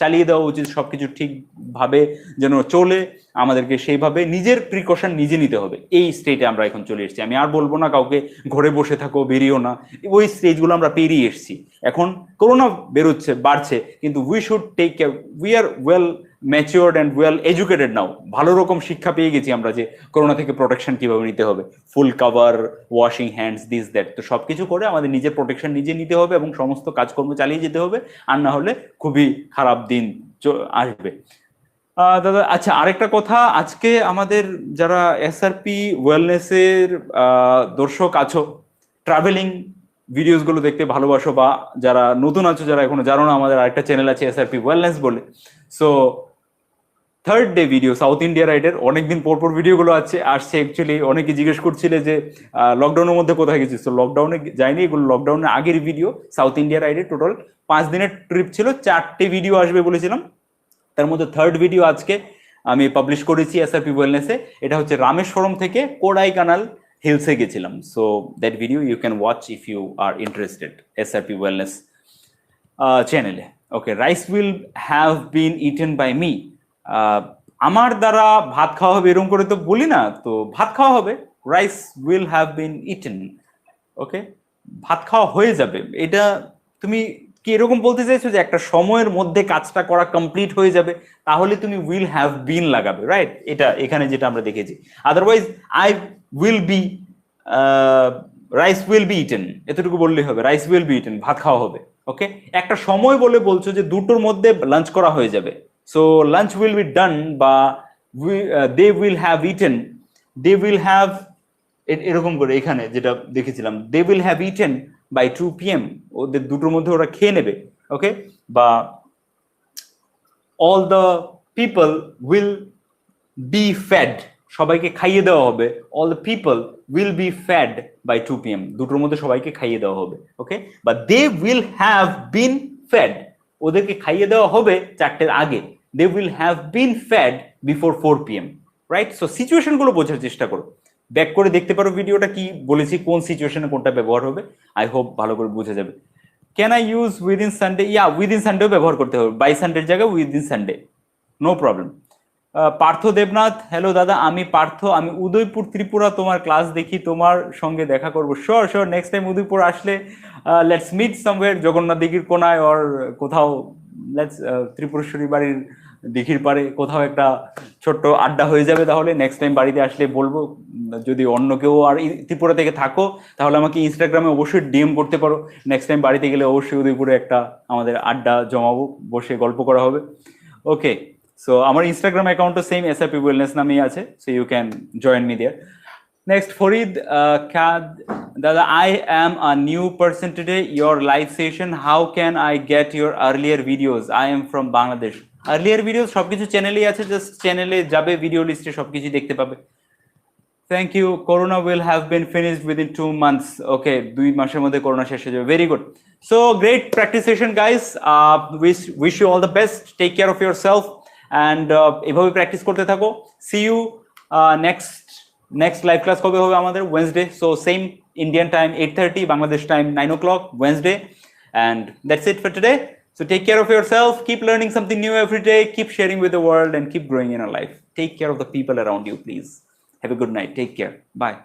চালিয়ে দেওয়া উচিত, সবকিছু ঠিকভাবে যেন চলে, আমাদেরকে সেইভাবে নিজের প্রিকশন নিজে নিতে হবে। এই স্টেটে আমরা এখন চলে এসেছি। আমি আর বলবো না কাউকে ঘরে বসে থাকো, বেরিয়েও না, ওই স্টেজগুলো আমরা পেরিয়ে এসেছি। এখন করোনা বাড়ছে, কিন্তু we should take care, we are well matured and well educated now. ভালো রকম শিক্ষা পেয়ে গেছি আমরা যে করোনা থেকে প্রোটেকশন কিভাবে নিতে হবে, full cover, washing hands, this that. তো সবকিছু করে আমাদের নিজের প্রোটেকশন নিজে নিতে হবে এবং সমস্ত কাজকর্ম চালিয়ে যেতে হবে, আর না হলে খুবই খারাপ দিন আসবে। দাদা, আচ্ছা, আরেকটা কথা, আজকে আমাদের যারা এসআরপি ওয়েলনেসের দর্শক আছো, ট্রাভেলিং ভিডিওস গুলো দেখতে ভালোবাসো, বা যারা নতুন আছো, যারা এখনো জানো না, আমাদের আরেকটা চ্যানেল আছে এসআরপি ওয়েলনেস বলে। So third day video south India রাইডের অনেকদিন পরপর ভিডিওগুলো আসছে। অ্যাকচুয়ালি অনেকে জিজ্ঞেস করছিলে যে লকডাউনের মধ্যে কোথায় গেছিস, তো লকডাউনে যাইনি, এগুলো লকডাউনের আগের ভিডিও। সাউথ ইন্ডিয়া রাইডের টোটাল 5 দিনের ট্রিপ ছিল, 4টে ভিডিও আসবে বলেছিলাম, তার মধ্যে থার্ড ভিডিও আজকে আমি পাবলিশ করেছি এসআরপি ওয়েলনেসে। এটা হচ্ছে রামেশ্বরম থেকে কোডাইকানাল হিলসে গেছিলাম। So that video you can watch if you are interested, SRP wellness চ্যানেলে। Okay, rice will have been eaten by me. আমার দ্বারা ভাত খাওয়া হবে এরকম করে তো বলি না, তো ভাত খাওয়া হবে, rice will have been eaten. Okay, ভাত খাওয়া হয়ে যাবে। এটা তুমি কি এরকম বলতে চাইছো যে একটা সময়ের মধ্যে কাজটা করা কমপ্লিট হয়ে যাবে, তাহলে তুমি উইল হ্যাভ বিন লাগাবে, রাইট? এটা এখানে যেটা আমরা দেখেছি। Otherwise I will be, rice will be eaten, এতটুকু বললেই হবে, রাইস উইল বি ইটেন, ভাত খাওয়া হবে। ওকে, একটা সময় বলে বলছো যে 2টোর মধ্যে লাঞ্চ করা হয়ে যাবে, so lunch will be done, বা they will have eaten, they will have, এরকম করে এখানে যেটা দেখেছিলাম, they will have eaten by 2 PM, ওদের 2টোর মধ্যে ওরা খেয়ে নেবে। ওকে, বা all the people will be fed, সবাইকে খাইয়ে দেওয়া হবে, all the people will be fed by 2 PM, 2টোর মধ্যে সবাইকে খাইয়ে দেওয়া হবে। ওকে, বা they will have been fed, ওদেরকে খাইয়ে দেওয়া হবে 4টের আগে, they will have been fed before 4 PM, right? So situation গুলো বোঝার চেষ্টা করো, ব্যাক করে দেখতে পারো ভিডিওটা, কি বলেছি, কোন সিচুয়েশনে কোনটা ব্যবহার হবে। আই হোপ ভালো করে বুঝে যাবে। Can I use within Sunday? Yeah, within সানডেও ব্যবহার করতে হবে, বাই সানডের জায়গায় within Sunday, no problem. Partha Debnath, hello দাদা, আমি পার্থ, আমি উদয়পুর ত্রিপুরা, তোমার ক্লাস দেখি, তোমার সঙ্গে দেখা করবো। Sure sure, next time Udaipur আসলে লেটস মিট সামওয়্যার, জগন্নাথ দিঘির কোনায়, ওর কোথাও, লেটস ত্রিপুরেশ্বরী বাড়ির দিঘির পারে কোথাও একটা ছোট্ট আড্ডা হয়ে যাবে। তাহলে নেক্সট টাইম বাড়িতে আসলে বলবো, যদি অন্য কেউ আর ত্রিপুরা থেকে থাকো তাহলে আমাকে ইনস্টাগ্রামে অবশ্যই ডিএম করতে পারো। নেক্সট টাইম বাড়িতে গেলে অবশ্যই উদয়পুরে একটা আমাদের আড্ডা জমাবো, বসে গল্প করা হবে। ওকে, সো আমার ইনস্টাগ্রাম অ্যাকাউন্টও সেম এসআরপি ওয়েলনেস নামেই আছে, so you can join me there. Next, Farid Kad, Dada, I am a new person today. Your live session. How can I get your earlier videos? I am from Bangladesh. Earlier videos সবকিছু চ্যানেলেই আছে, জাস্ট চ্যানেলে যাবে, ভিডিও লিস্টে সবকিছু দেখতে পাবে। Thank you. Corona will have been finished within 2 months. Okay, 2 মাসের মধ্যে করোনা শেষ হয়ে যাবে। Very good. So great practice session, guys. Wish you all the best. Take care of yourself and এভাবে প্র্যাকটিস করতে থাকো। See you next live class কবে হবে আমাদের? Wednesday. So same Indian time 8:30, Bangladesh time 9 o'clock Wednesday. And that's it for today. So take care of yourself. Keep learning something new every day. Keep sharing with the world and keep growing in your life. Take care of the people around you, please. Have a good night. Take care. Bye.